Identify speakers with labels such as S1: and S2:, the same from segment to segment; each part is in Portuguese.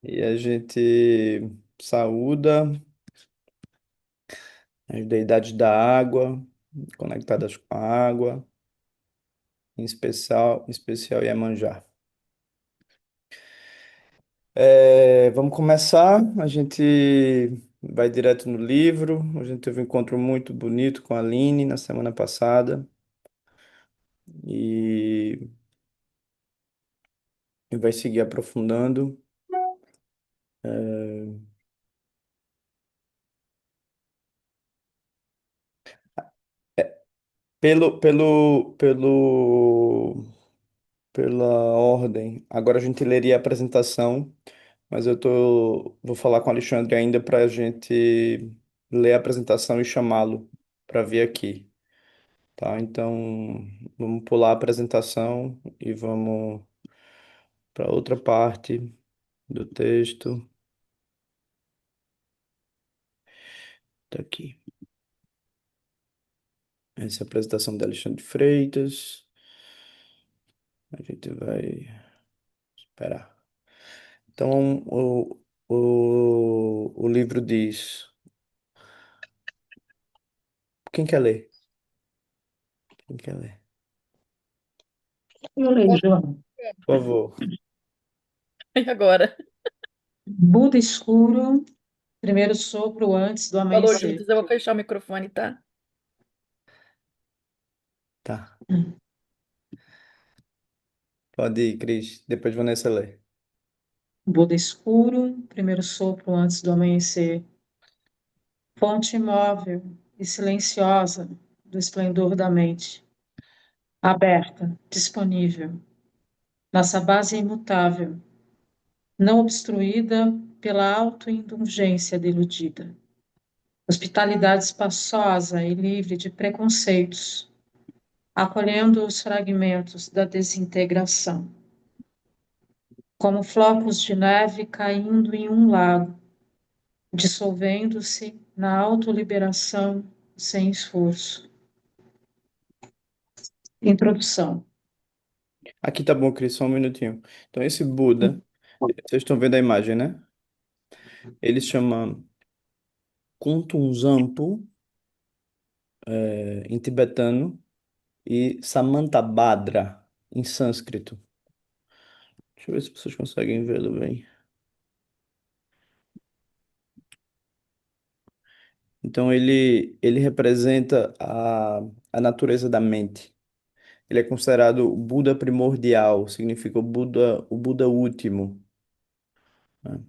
S1: E a gente saúda as deidades da água, conectadas com a água, em especial Iemanjá. Vamos começar. A gente vai direto no livro. A gente teve um encontro muito bonito com a Aline na semana passada e, e vai seguir aprofundando. É, pela ordem. Agora a gente leria a apresentação, mas vou falar com o Alexandre ainda para a gente ler a apresentação e chamá-lo para vir aqui, tá? Então, vamos pular a apresentação e vamos para outra parte do texto. Tá aqui. Essa é a apresentação de Alexandre Freitas. A gente vai esperar. Então, o livro diz: quem quer ler? Quem quer ler?
S2: Eu leio, João.
S1: Por favor.
S3: E agora?
S2: Buda escuro, primeiro sopro antes do
S3: Falou
S2: amanhecer.
S3: juntos, eu vou fechar o microfone, tá?
S1: Tá. Pode ir, Cris. Depois Vanessa lê.
S2: Buda escuro, primeiro sopro antes do amanhecer. Fonte imóvel e silenciosa do esplendor da mente. Aberta, disponível. Nossa base é imutável, não obstruída pela autoindulgência deludida. Hospitalidade espaçosa e livre de preconceitos, acolhendo os fragmentos da desintegração, como flocos de neve caindo em um lago, dissolvendo-se na autoliberação sem esforço. Introdução.
S1: Aqui tá bom, Cris, só um minutinho. Então, esse Buda, vocês estão vendo a imagem, né? Ele se chama Kuntunzampo, em tibetano, e Samantabhadra, em sânscrito. Deixa eu ver se vocês conseguem vê-lo bem. Então, ele representa a natureza da mente. Ele é considerado o Buda primordial, significa o Buda último, né?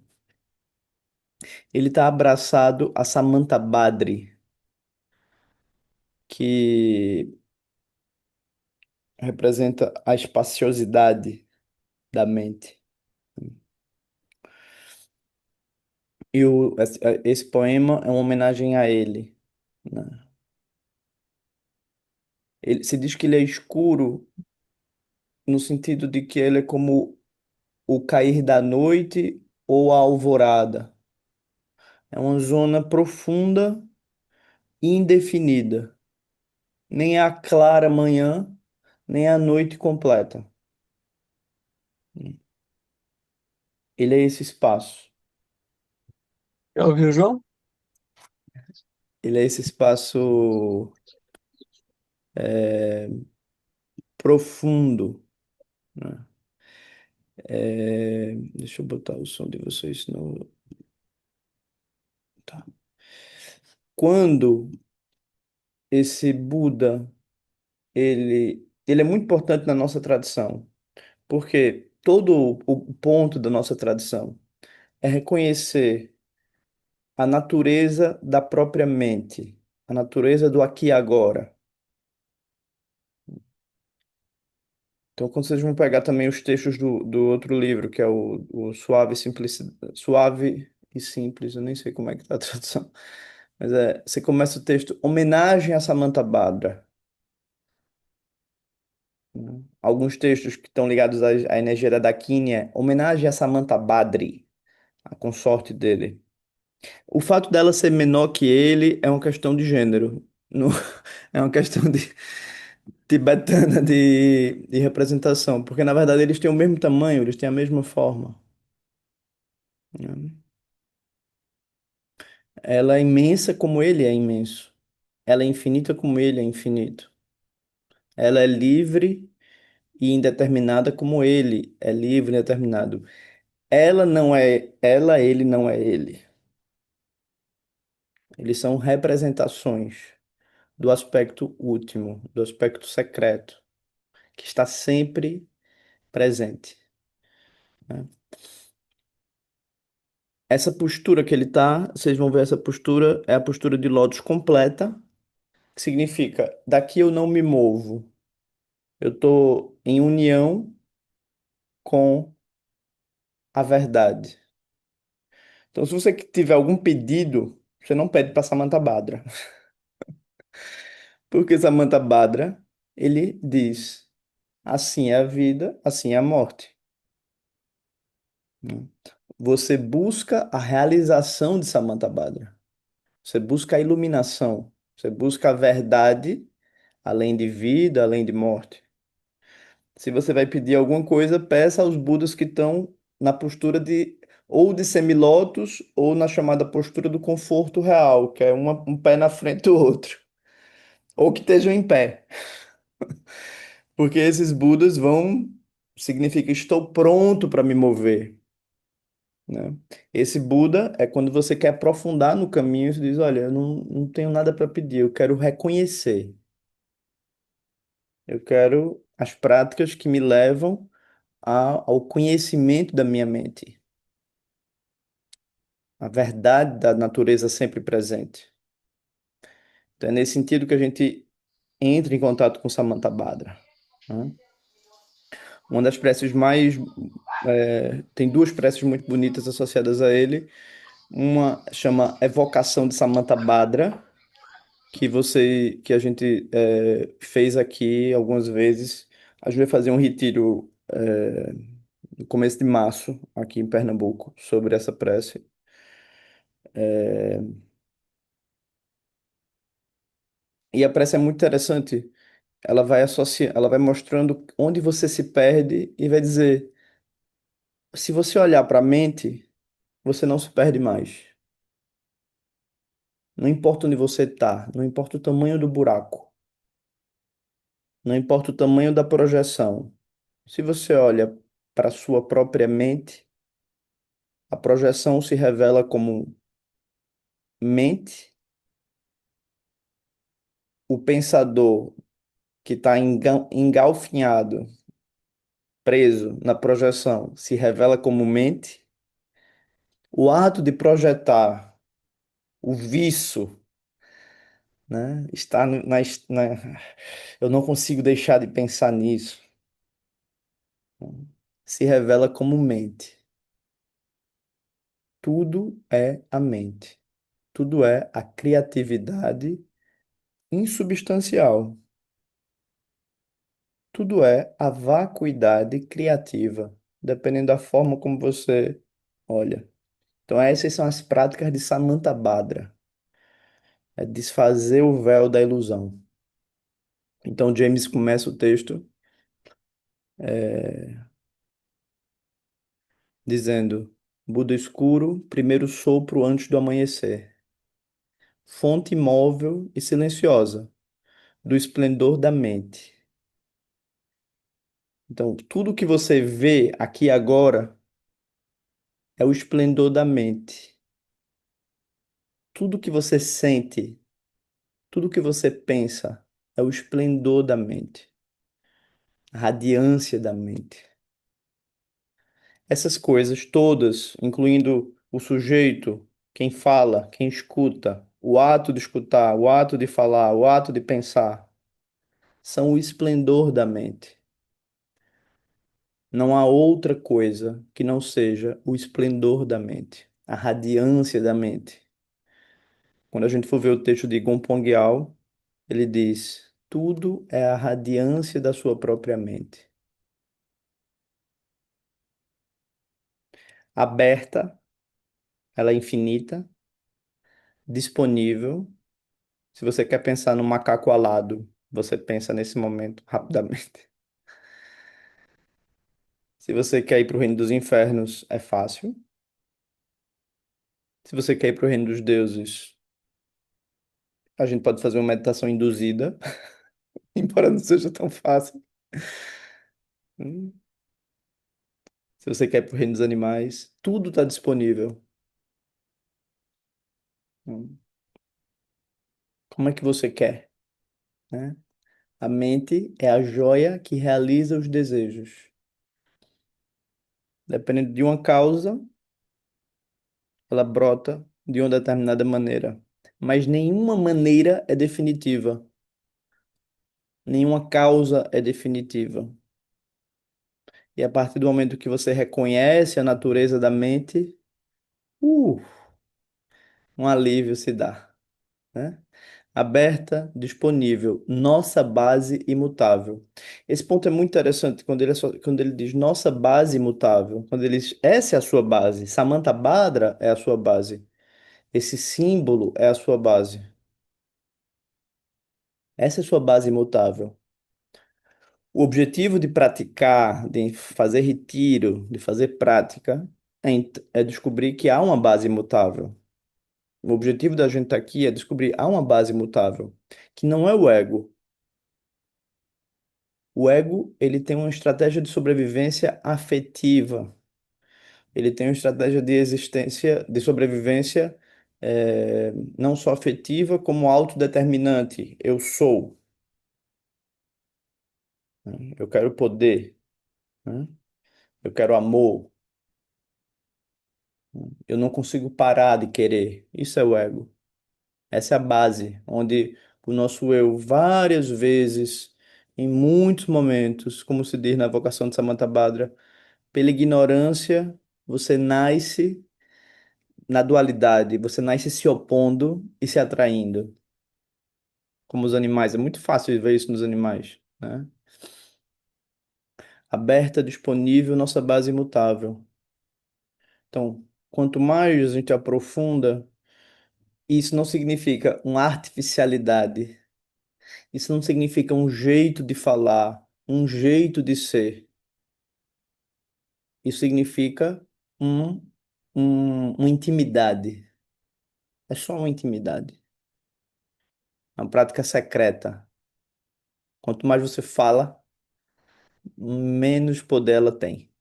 S1: Ele está abraçado a Samantabhadri, que representa a espaciosidade da mente. Esse poema é uma homenagem a ele, né? Ele se diz que ele é escuro no sentido de que ele é como o cair da noite ou a alvorada. É uma zona profunda e indefinida. Nem é a clara manhã, nem é a noite completa. Ele é esse espaço.
S4: Já ouviu, João?
S1: Ele é esse espaço é, profundo, né? Deixa eu botar o som de vocês no. Tá. Quando esse Buda, ele é muito importante na nossa tradição, porque todo o ponto da nossa tradição é reconhecer a natureza da própria mente, a natureza do aqui e agora. Então, quando vocês vão pegar também os textos do outro livro, que é o Suave e Simples, eu nem sei como é que está a tradução, mas você começa o texto, homenagem a Samantha Badra, né? Alguns textos que estão ligados à energia da Dakini, homenagem a Samantha Badri, a consorte dele. O fato dela ser menor que ele é uma questão de gênero, não, é uma questão de tibetana de representação, porque na verdade eles têm o mesmo tamanho, eles têm a mesma forma. Né? Ela é imensa como ele é imenso. Ela é infinita como ele é infinito. Ela é livre e indeterminada como ele é livre e indeterminado. Ela não é ela, ele não é ele. Eles são representações do aspecto último, do aspecto secreto, que está sempre presente, né? Essa postura que ele está, vocês vão ver essa postura, é a postura de lótus completa, que significa daqui eu não me movo. Eu estou em união com a verdade. Então, se você tiver algum pedido, você não pede para Samantha Badra, porque Samantha Badra, ele diz: assim é a vida, assim é a morte, né? Você busca a realização de Samantha Badra. Você busca a iluminação. Você busca a verdade, além de vida, além de morte. Se você vai pedir alguma coisa, peça aos Budas que estão na postura de ou de semilótus ou na chamada postura do conforto real, que é um pé na frente do outro, ou que estejam em pé, porque esses Budas vão significa estou pronto para me mover, né? Esse Buda é quando você quer aprofundar no caminho e diz, olha, eu não tenho nada para pedir, eu quero reconhecer, eu quero as práticas que me levam ao conhecimento da minha mente. A verdade da natureza sempre presente. Então é nesse sentido que a gente entra em contato com Samantabhadra, né? Uma das preces mais... tem duas preces muito bonitas associadas a ele. Uma chama Evocação de Samantabhadra, que a gente fez aqui algumas vezes. A gente vai fazer um retiro no começo de março, aqui em Pernambuco, sobre essa prece. E a prece é muito interessante. Ela vai associar, ela vai mostrando onde você se perde e vai dizer, se você olhar para a mente, você não se perde mais. Não importa onde você está, não importa o tamanho do buraco, não importa o tamanho da projeção. Se você olha para a sua própria mente, a projeção se revela como mente, o pensador que está engalfinhado, preso na projeção, se revela como mente. O ato de projetar, o viço, né? Está eu não consigo deixar de pensar nisso. Se revela como mente. Tudo é a mente. Tudo é a criatividade insubstancial. Tudo é a vacuidade criativa, dependendo da forma como você olha. Então, essas são as práticas de Samantabhadra. É desfazer o véu da ilusão. Então, James começa o texto dizendo: Buda escuro, primeiro sopro antes do amanhecer. Fonte imóvel e silenciosa do esplendor da mente. Então, tudo que você vê aqui agora é o esplendor da mente. Tudo que você sente, tudo que você pensa é o esplendor da mente, a radiância da mente. Essas coisas todas, incluindo o sujeito, quem fala, quem escuta, o ato de escutar, o ato de falar, o ato de pensar, são o esplendor da mente. Não há outra coisa que não seja o esplendor da mente, a radiância da mente. Quando a gente for ver o texto de Gompong Yao, ele diz: tudo é a radiância da sua própria mente. Aberta, ela é infinita, disponível. Se você quer pensar no macaco alado, você pensa nesse momento rapidamente. Se você quer ir para o reino dos infernos, é fácil. Se você quer ir para o reino dos deuses, a gente pode fazer uma meditação induzida, embora não seja tão fácil. Hum. Se você quer ir para o reino dos animais, tudo está disponível. Hum. Como é que você quer, né? A mente é a joia que realiza os desejos. Dependendo de uma causa, ela brota de uma determinada maneira. Mas nenhuma maneira é definitiva. Nenhuma causa é definitiva. E a partir do momento que você reconhece a natureza da mente, uh, um alívio se dá, né? Aberta, disponível, nossa base imutável. Esse ponto é muito interessante quando ele diz nossa base imutável, quando ele diz essa é a sua base, Samantha Badra é a sua base, esse símbolo é a sua base, essa é a sua base imutável. O objetivo de praticar, de fazer retiro, de fazer prática, é descobrir que há uma base imutável. O objetivo da gente aqui é descobrir há uma base imutável, que não é o ego. O ego, ele tem uma estratégia de sobrevivência afetiva. Ele tem uma estratégia de existência, de sobrevivência, não só afetiva, como autodeterminante. Eu sou, né? Eu quero poder, né? Eu quero amor. Eu não consigo parar de querer. Isso é o ego. Essa é a base, onde o nosso eu, várias vezes, em muitos momentos, como se diz na vocação de Samantabhadra, pela ignorância, você nasce na dualidade, você nasce se opondo e se atraindo, como os animais. É muito fácil ver isso nos animais, né? Aberta, disponível, nossa base imutável. Então, quanto mais a gente aprofunda, isso não significa uma artificialidade. Isso não significa um jeito de falar, um jeito de ser. Isso significa um, uma intimidade. É só uma intimidade. Uma prática secreta. Quanto mais você fala, menos poder ela tem,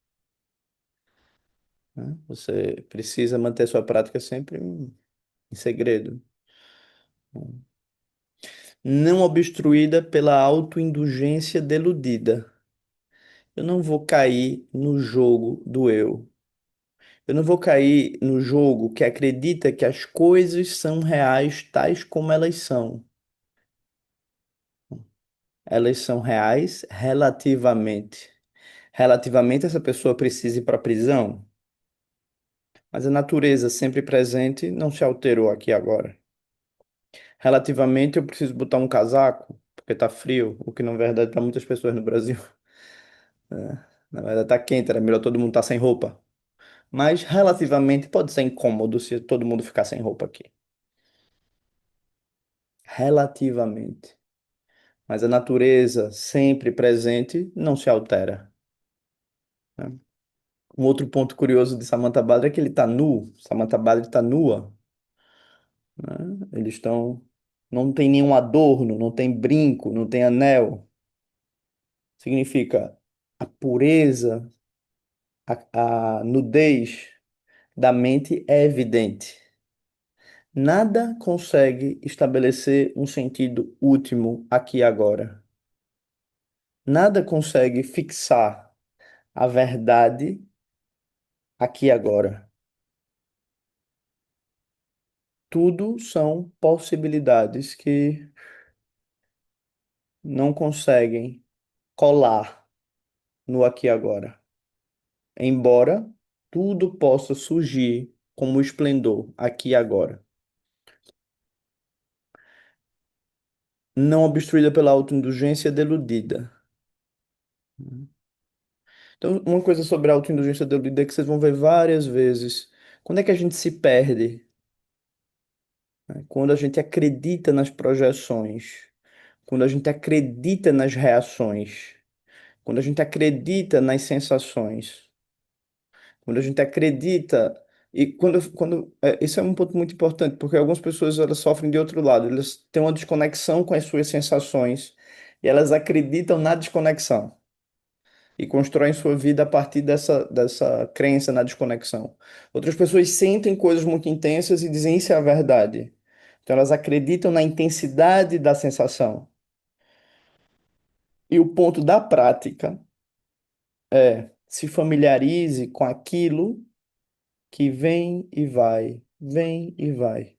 S1: né? Você precisa manter sua prática sempre em segredo. Não obstruída pela autoindulgência deludida. Eu não vou cair no jogo do eu. Eu não vou cair no jogo que acredita que as coisas são reais tais como elas são. Elas são reais relativamente. Relativamente, essa pessoa precisa ir para a prisão, mas a natureza sempre presente não se alterou aqui agora. Relativamente, eu preciso botar um casaco porque tá frio, o que na verdade para muitas pessoas no Brasil, né? Na verdade tá quente, era melhor todo mundo estar sem roupa. Mas relativamente pode ser incômodo se todo mundo ficar sem roupa aqui. Relativamente. Mas a natureza sempre presente não se altera, né? Um outro ponto curioso de Samantabhadra é que ele está nu. Samantabhadra está nua, né? Eles estão, não tem nenhum adorno, não tem brinco, não tem anel. Significa a pureza, a nudez da mente é evidente. Nada consegue estabelecer um sentido último aqui e agora. Nada consegue fixar a verdade aqui e agora. Tudo são possibilidades que não conseguem colar no aqui e agora. Embora tudo possa surgir como esplendor aqui e agora. Não obstruída pela autoindulgência deludida. Então, uma coisa sobre a autoindulgência deludida é que vocês vão ver várias vezes. Quando é que a gente se perde? Né? Quando a gente acredita nas projeções, quando a gente acredita nas reações, quando a gente acredita nas sensações, quando a gente acredita E isso é um ponto muito importante, porque algumas pessoas elas sofrem de outro lado, elas têm uma desconexão com as suas sensações e elas acreditam na desconexão e constroem sua vida a partir dessa crença na desconexão. Outras pessoas sentem coisas muito intensas e dizem isso é a verdade. Então elas acreditam na intensidade da sensação. E o ponto da prática é se familiarize com aquilo que vem e vai, vem e vai.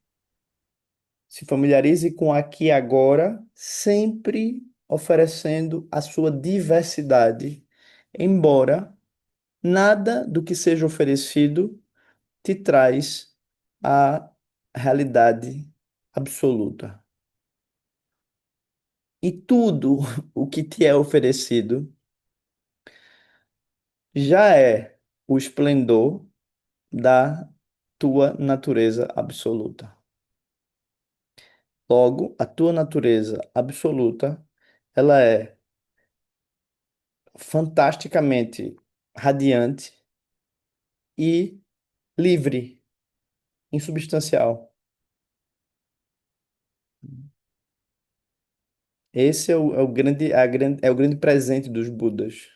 S1: Se familiarize com aqui e agora, sempre oferecendo a sua diversidade, embora nada do que seja oferecido te traz a realidade absoluta. E tudo o que te é oferecido já é o esplendor da tua natureza absoluta. Logo, a tua natureza absoluta, ela é fantasticamente radiante e livre, insubstancial. Esse é o grande presente dos Budas.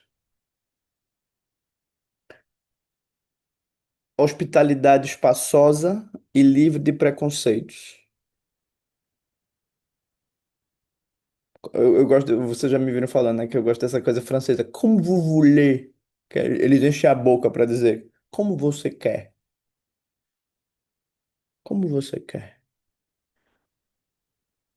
S1: Hospitalidade espaçosa e livre de preconceitos. Eu gosto, vocês já me viram falando, né, que eu gosto dessa coisa francesa. Como vous voulez? Eles enchem a boca para dizer como você quer. Como você quer.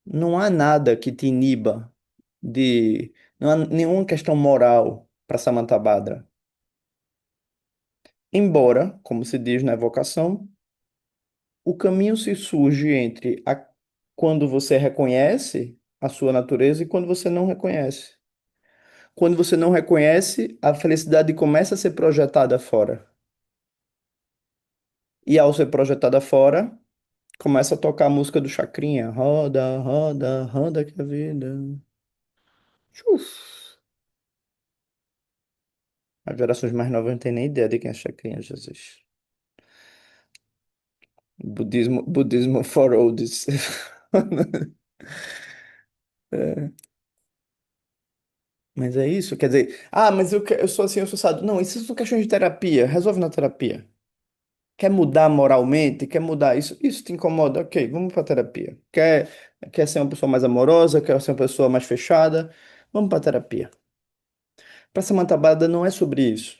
S1: Não há nada que te iniba de. Não há nenhuma questão moral para Samantabhadra. Embora, como se diz na evocação, o caminho se surge entre quando você reconhece a sua natureza e quando você não reconhece. Quando você não reconhece, a felicidade começa a ser projetada fora. E ao ser projetada fora, começa a tocar a música do Chacrinha. Roda, roda, roda que a vida. Tchuf. As gerações mais novas não têm nem ideia de quem é Chacrinha, Jesus. Budismo for oldies. É, mas é isso, quer dizer, mas eu sou assim, eu sou assado. Não, isso são questões de terapia, resolve na terapia. Quer mudar moralmente, quer mudar isso te incomoda, ok, vamos para terapia. Quer ser uma pessoa mais amorosa, quer ser uma pessoa mais fechada, vamos para terapia. Para Samantha Bada não é sobre isso.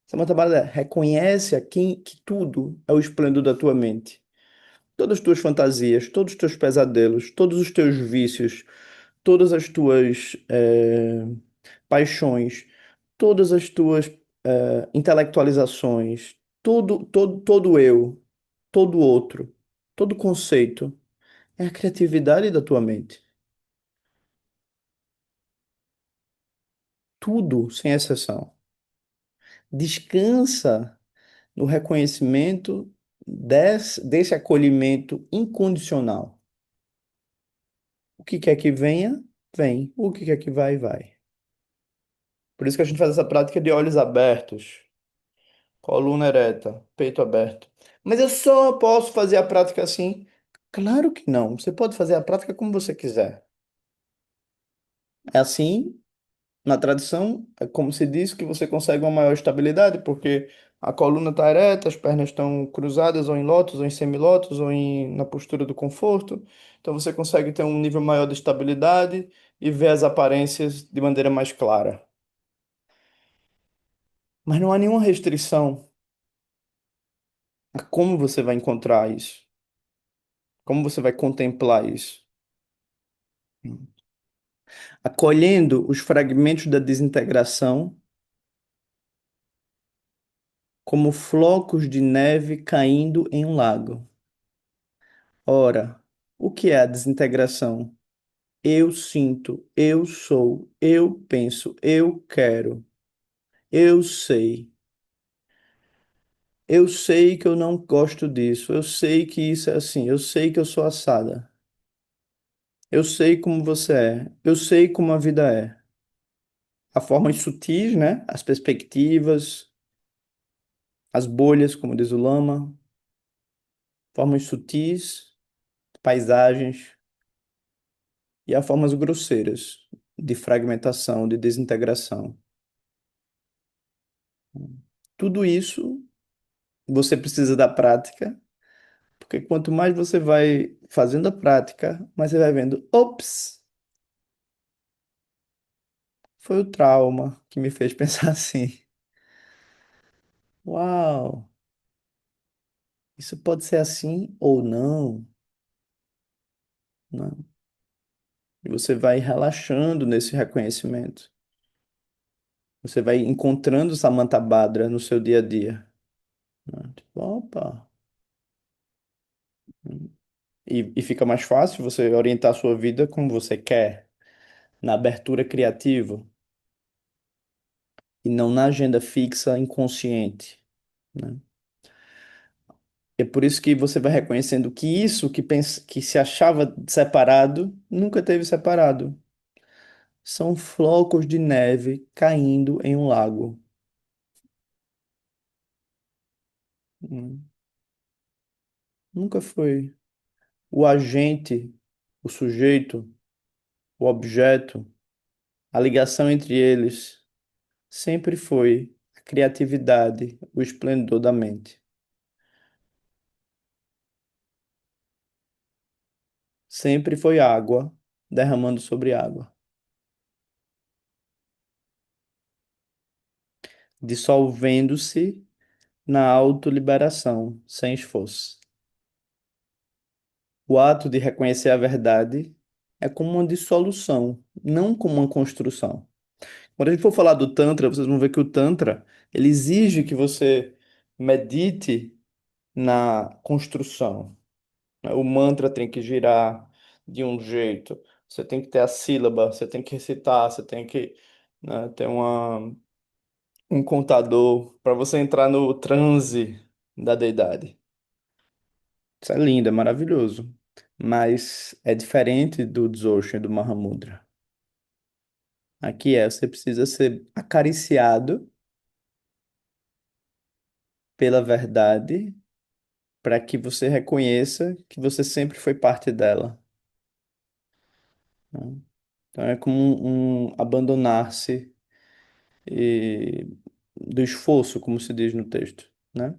S1: Samantha Bada reconhece aqui que tudo é o esplendor da tua mente. Todas as tuas fantasias, todos os teus pesadelos, todos os teus vícios, todas as tuas paixões, todas as tuas intelectualizações, todo eu, todo outro, todo conceito é a criatividade da tua mente. Tudo, sem exceção. Descansa no reconhecimento desse acolhimento incondicional. O que quer que venha, vem. O que quer que vai, vai. Por isso que a gente faz essa prática de olhos abertos, coluna ereta, peito aberto. Mas eu só posso fazer a prática assim? Claro que não. Você pode fazer a prática como você quiser. É assim, na tradição, é como se diz que você consegue uma maior estabilidade, porque a coluna está ereta, as pernas estão cruzadas, ou em lótus, ou em semilótus, na postura do conforto. Então você consegue ter um nível maior de estabilidade e ver as aparências de maneira mais clara. Mas não há nenhuma restrição a como você vai encontrar isso, como você vai contemplar isso. Acolhendo os fragmentos da desintegração como flocos de neve caindo em um lago. Ora, o que é a desintegração? Eu sinto, eu sou, eu penso, eu quero, eu sei. Eu sei que eu não gosto disso, eu sei que isso é assim, eu sei que eu sou assada. Eu sei como você é, eu sei como a vida é. Há formas sutis, né? As perspectivas, as bolhas, como diz o Lama, formas sutis, paisagens e há formas grosseiras de fragmentação, de desintegração. Tudo isso você precisa da prática, porque quanto mais você vai fazendo a prática, mais você vai vendo, ops, foi o trauma que me fez pensar assim. Uau, isso pode ser assim ou não, né? E você vai relaxando nesse reconhecimento. Você vai encontrando Samantha Badra no seu dia a dia, né? Tipo, opa. E fica mais fácil você orientar a sua vida como você quer, na abertura criativa e não na agenda fixa inconsciente, né? É por isso que você vai reconhecendo que isso que se achava separado nunca teve separado. São flocos de neve caindo em um lago. Hum, Nunca foi. O agente, o sujeito, o objeto, a ligação entre eles sempre foi a criatividade, o esplendor da mente. Sempre foi água derramando sobre água, dissolvendo-se na autoliberação, sem esforço. O ato de reconhecer a verdade é como uma dissolução, não como uma construção. Quando a gente for falar do Tantra, vocês vão ver que o Tantra, ele exige que você medite na construção, né? O mantra tem que girar de um jeito, você tem que ter a sílaba, você tem que recitar, você tem que, né, ter um contador para você entrar no transe da deidade. Isso é lindo, é maravilhoso. Mas é diferente do Dzogchen e do Mahamudra. Aqui você precisa ser acariciado pela verdade para que você reconheça que você sempre foi parte dela, né? Então é como um abandonar-se do esforço, como se diz no texto, né?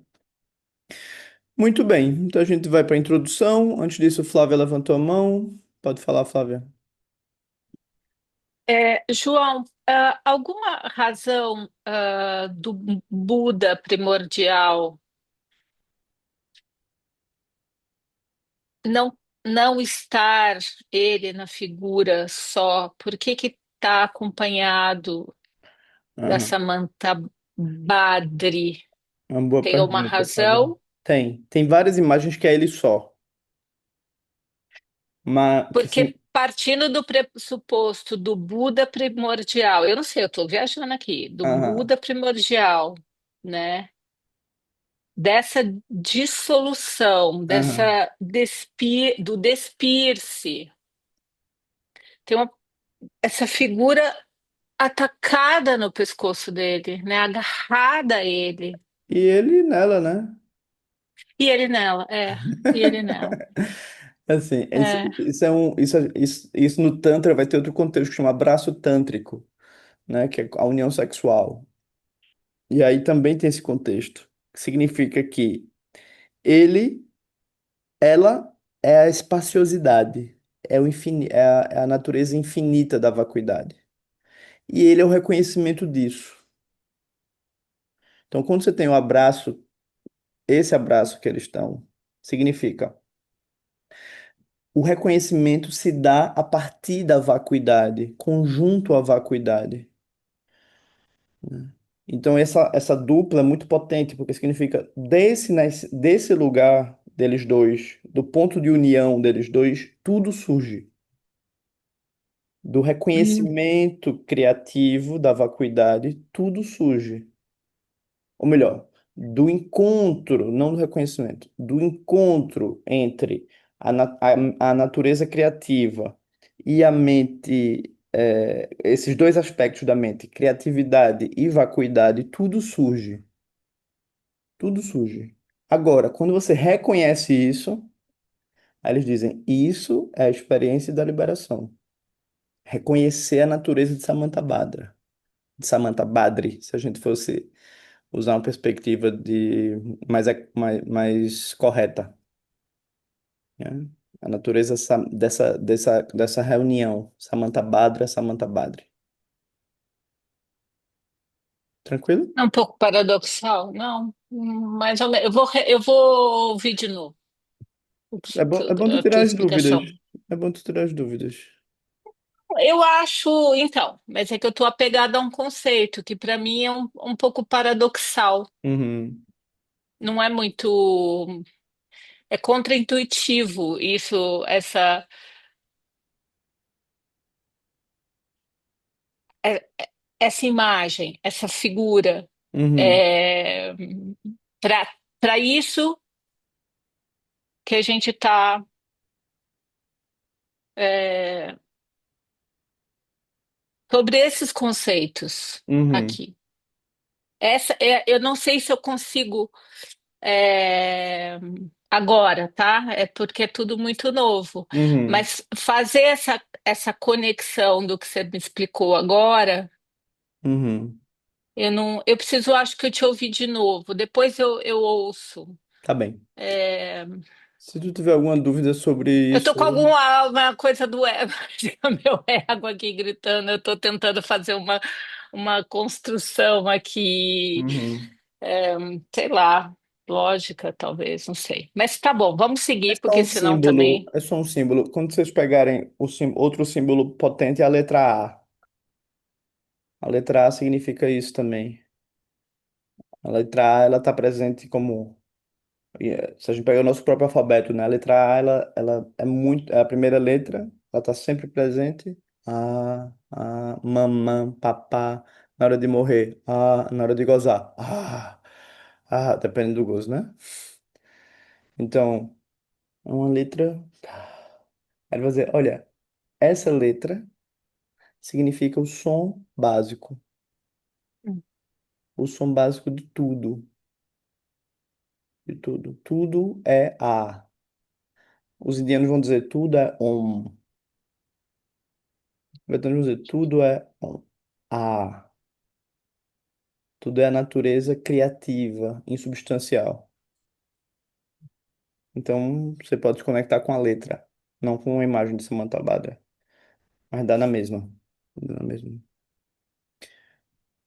S1: Muito bem, então a gente vai para a introdução. Antes disso, Flávia levantou a mão. Pode falar, Flávia.
S3: João, alguma razão do Buda primordial não, não estar ele na figura só? Por que que está acompanhado da
S1: Aham.
S3: Samantha Badri?
S1: Uma boa
S3: Tem uma
S1: pergunta, Flávia.
S3: razão?
S1: Tem várias imagens que é ele só, mas que
S3: Porque partindo do pressuposto do Buda primordial, eu não sei, eu estou viajando aqui, do
S1: aham,
S3: Buda primordial, né? Dessa dissolução,
S1: aham.
S3: do despir-se. Tem essa figura atacada no pescoço dele, né? Agarrada a ele.
S1: E ele nela, né?
S3: E ele nela, e ele nela.
S1: Assim,
S3: É.
S1: isso no Tantra vai ter outro contexto que chama abraço tântrico, né? Que é a união sexual. E aí também tem esse contexto, que significa que ele, ela é a espaciosidade, é a natureza infinita da vacuidade. E ele é o reconhecimento disso. Então, quando você tem o abraço, esse abraço que eles estão, significa o reconhecimento se dá a partir da vacuidade, conjunto à vacuidade, né? Então, essa dupla é muito potente, porque significa desse lugar deles dois, do ponto de união deles dois, tudo surge. Do
S3: Hum.
S1: reconhecimento criativo da vacuidade, tudo surge. Ou melhor, do encontro, não do reconhecimento, do encontro entre a natureza criativa e a mente, esses dois aspectos da mente, criatividade e vacuidade, tudo surge. Tudo surge. Agora, quando você reconhece isso, aí eles dizem, isso é a experiência da liberação. Reconhecer a natureza de Samantha Badra, de Samantha Badri, se a gente fosse usar uma perspectiva mais correta, né? A natureza dessa reunião, Samantha Badra, Samantha Badri. Tranquilo?
S3: É um pouco paradoxal, não? Mais ou menos. Eu vou ouvir de novo
S1: É bom tu
S3: a tua
S1: tirar as dúvidas.
S3: explicação.
S1: É bom tu tirar as dúvidas.
S3: Eu acho, então, mas é que eu estou apegada a um conceito que para mim é um pouco paradoxal.
S1: Uhum,
S3: Não é muito, é contraintuitivo isso, é- essa imagem, essa figura.
S1: uhum,
S3: É, para isso que a gente está sobre esses conceitos
S1: uhum,
S3: aqui. Eu não sei se eu consigo é, agora, tá? É porque é tudo muito novo.
S1: uhum,
S3: Mas fazer essa conexão do que você me explicou agora,
S1: uhum.
S3: eu não, eu preciso, acho que eu te ouvi de novo. Depois eu ouço.
S1: Tá bem.
S3: É,
S1: Se tu tiver alguma dúvida sobre
S3: eu tô
S1: isso.
S3: com alguma coisa do ego, meu ego aqui gritando. Eu tô tentando fazer uma construção aqui,
S1: Uhum.
S3: é, sei lá, lógica, talvez, não sei. Mas tá bom, vamos
S1: É
S3: seguir,
S1: só
S3: porque
S1: um
S3: senão
S1: símbolo,
S3: também.
S1: é só um símbolo. Quando vocês pegarem outro símbolo potente é a letra A. A letra A significa isso também. A letra A, ela está presente como... Se a gente pegar o nosso próprio alfabeto, né? A letra A, ela é muito... É a primeira letra, ela está sempre presente. Mamã, papá. Na hora de morrer. Na hora de gozar. Depende do gozo, né? Então, é uma letra... Aí ele vai dizer, olha, essa letra significa o som básico. O som básico de tudo. De tudo. Tudo é A. Os indianos vão dizer tudo é Om. Os tibetanos vão dizer tudo é Om. A. Tudo é a natureza criativa, insubstancial. Então, você pode se conectar com a letra, não com a imagem de Samantha Badra. Mas dá na mesma. Dá na mesma.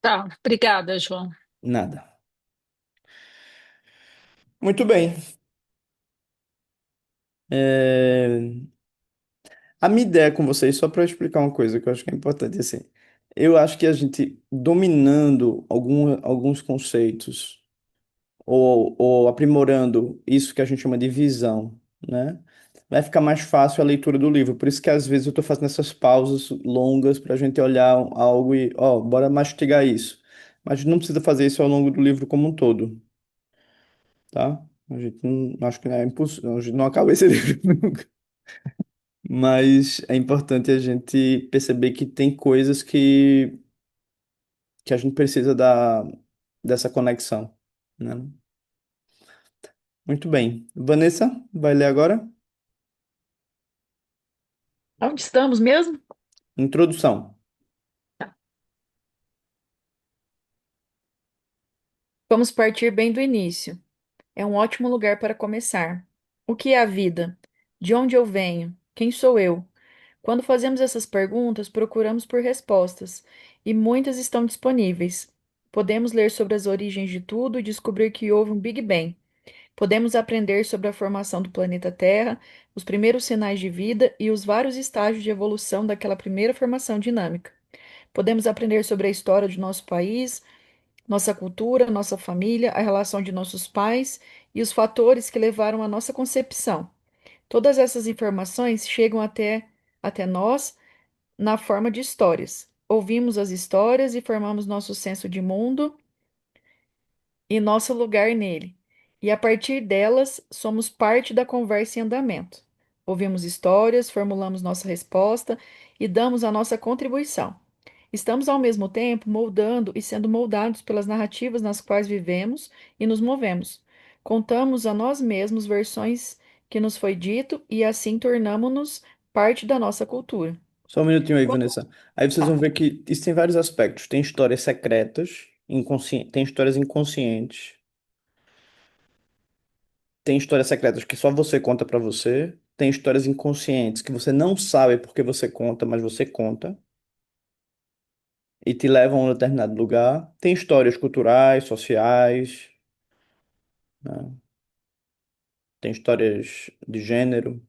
S3: Tá, obrigada, João.
S1: Nada. Muito bem. É, A minha ideia com vocês, só para explicar uma coisa que eu acho que é importante, assim, eu acho que a gente dominando alguns conceitos ou aprimorando isso que a gente chama de visão, né, vai ficar mais fácil a leitura do livro. Por isso que às vezes eu estou fazendo essas pausas longas para a gente olhar algo e, ó, bora mastigar isso. Mas não precisa fazer isso ao longo do livro como um todo, tá? A gente não, acho que é impossível, a gente não acaba esse livro. Mas é importante a gente perceber que tem coisas que a gente precisa dessa conexão, né? Muito bem. Vanessa, vai ler agora?
S5: Onde estamos mesmo?
S1: Introdução.
S5: Vamos partir bem do início. É um ótimo lugar para começar. O que é a vida? De onde eu venho? Quem sou eu? Quando fazemos essas perguntas, procuramos por respostas, e muitas estão disponíveis. Podemos ler sobre as origens de tudo e descobrir que houve um Big Bang. Podemos aprender sobre a formação do planeta Terra, os primeiros sinais de vida e os vários estágios de evolução daquela primeira formação dinâmica. Podemos aprender sobre a história de nosso país, nossa cultura, nossa família, a relação de nossos pais e os fatores que levaram à nossa concepção. Todas essas informações chegam até nós na forma de histórias. Ouvimos as histórias e formamos nosso senso de mundo e nosso lugar nele. E a partir delas, somos parte da conversa em andamento. Ouvimos histórias, formulamos nossa resposta e damos a nossa contribuição. Estamos ao mesmo tempo moldando e sendo moldados pelas narrativas nas quais vivemos e nos movemos. Contamos a nós mesmos versões que nos foi dito e assim tornamo-nos parte da nossa cultura.
S1: Só um minutinho aí,
S5: Quando-
S1: Vanessa. Aí vocês vão
S5: Tá.
S1: ver que isso tem vários aspectos. Tem histórias secretas, tem histórias inconscientes, tem histórias secretas que só você conta pra você, tem histórias inconscientes que você não sabe porque você conta, mas você conta e te levam a um determinado lugar. Tem histórias culturais, sociais, né? Tem histórias de gênero.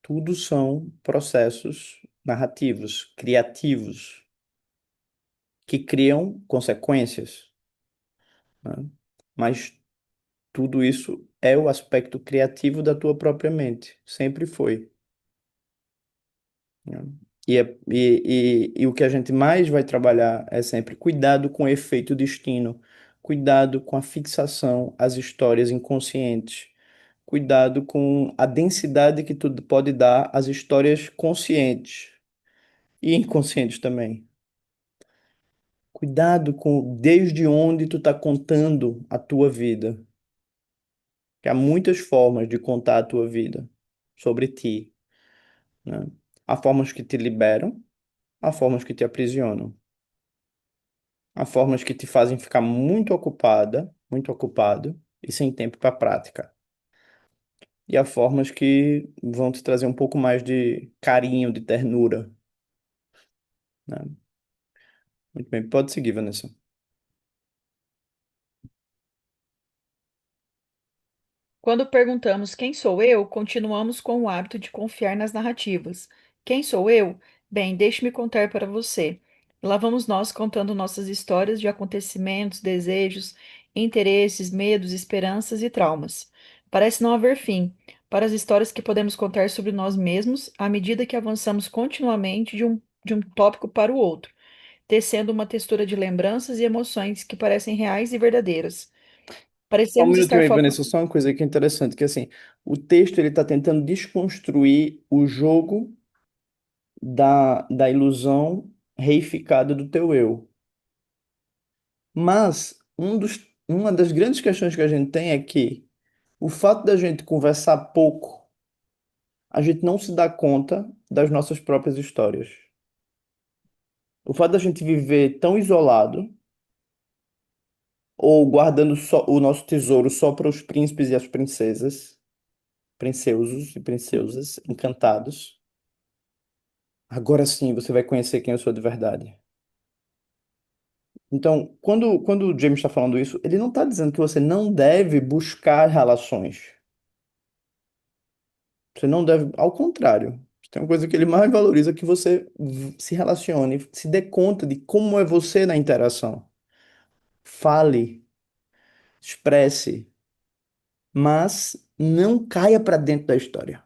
S1: Tudo são processos narrativos, criativos, que criam consequências, né? Mas tudo isso é o aspecto criativo da tua própria mente. Sempre foi, né? E o que a gente mais vai trabalhar é sempre cuidado com o efeito destino, cuidado com a fixação às histórias inconscientes, cuidado com a densidade que tu pode dar às histórias conscientes e inconscientes também. Cuidado com desde onde tu tá contando a tua vida. Que há muitas formas de contar a tua vida sobre ti, né? Há formas que te liberam, há formas que te aprisionam, há formas que te fazem ficar muito ocupada, muito ocupado e sem tempo para prática. E há formas que vão te trazer um pouco mais de carinho, de ternura, né? Muito bem, pode seguir, Vanessa.
S5: Quando perguntamos quem sou eu, continuamos com o hábito de confiar nas narrativas. Quem sou eu? Bem, deixe-me contar para você. Lá vamos nós contando nossas histórias de acontecimentos, desejos, interesses, medos, esperanças e traumas. Parece não haver fim para as histórias que podemos contar sobre nós mesmos à medida que avançamos continuamente de um tópico para o outro, tecendo uma textura de lembranças e emoções que parecem reais e verdadeiras.
S1: Só um
S5: Parecemos
S1: minutinho
S5: estar
S1: aí,
S5: falando.
S1: Vanessa, só uma coisa que é interessante, que assim, o texto ele está tentando desconstruir o jogo da ilusão reificada do teu eu. Mas uma das grandes questões que a gente tem é que o fato da gente conversar pouco, a gente não se dá conta das nossas próprias histórias. O fato da gente viver tão isolado, ou guardando só o nosso tesouro só para os príncipes e as princesas, princeusos e princesas encantados, agora sim você vai conhecer quem eu sou de verdade. Então, quando o James está falando isso, ele não está dizendo que você não deve buscar relações. Você não deve, ao contrário. Tem uma coisa que ele mais valoriza que você se relacione, se dê conta de como é você na interação. Fale, expresse, mas não caia para dentro da história.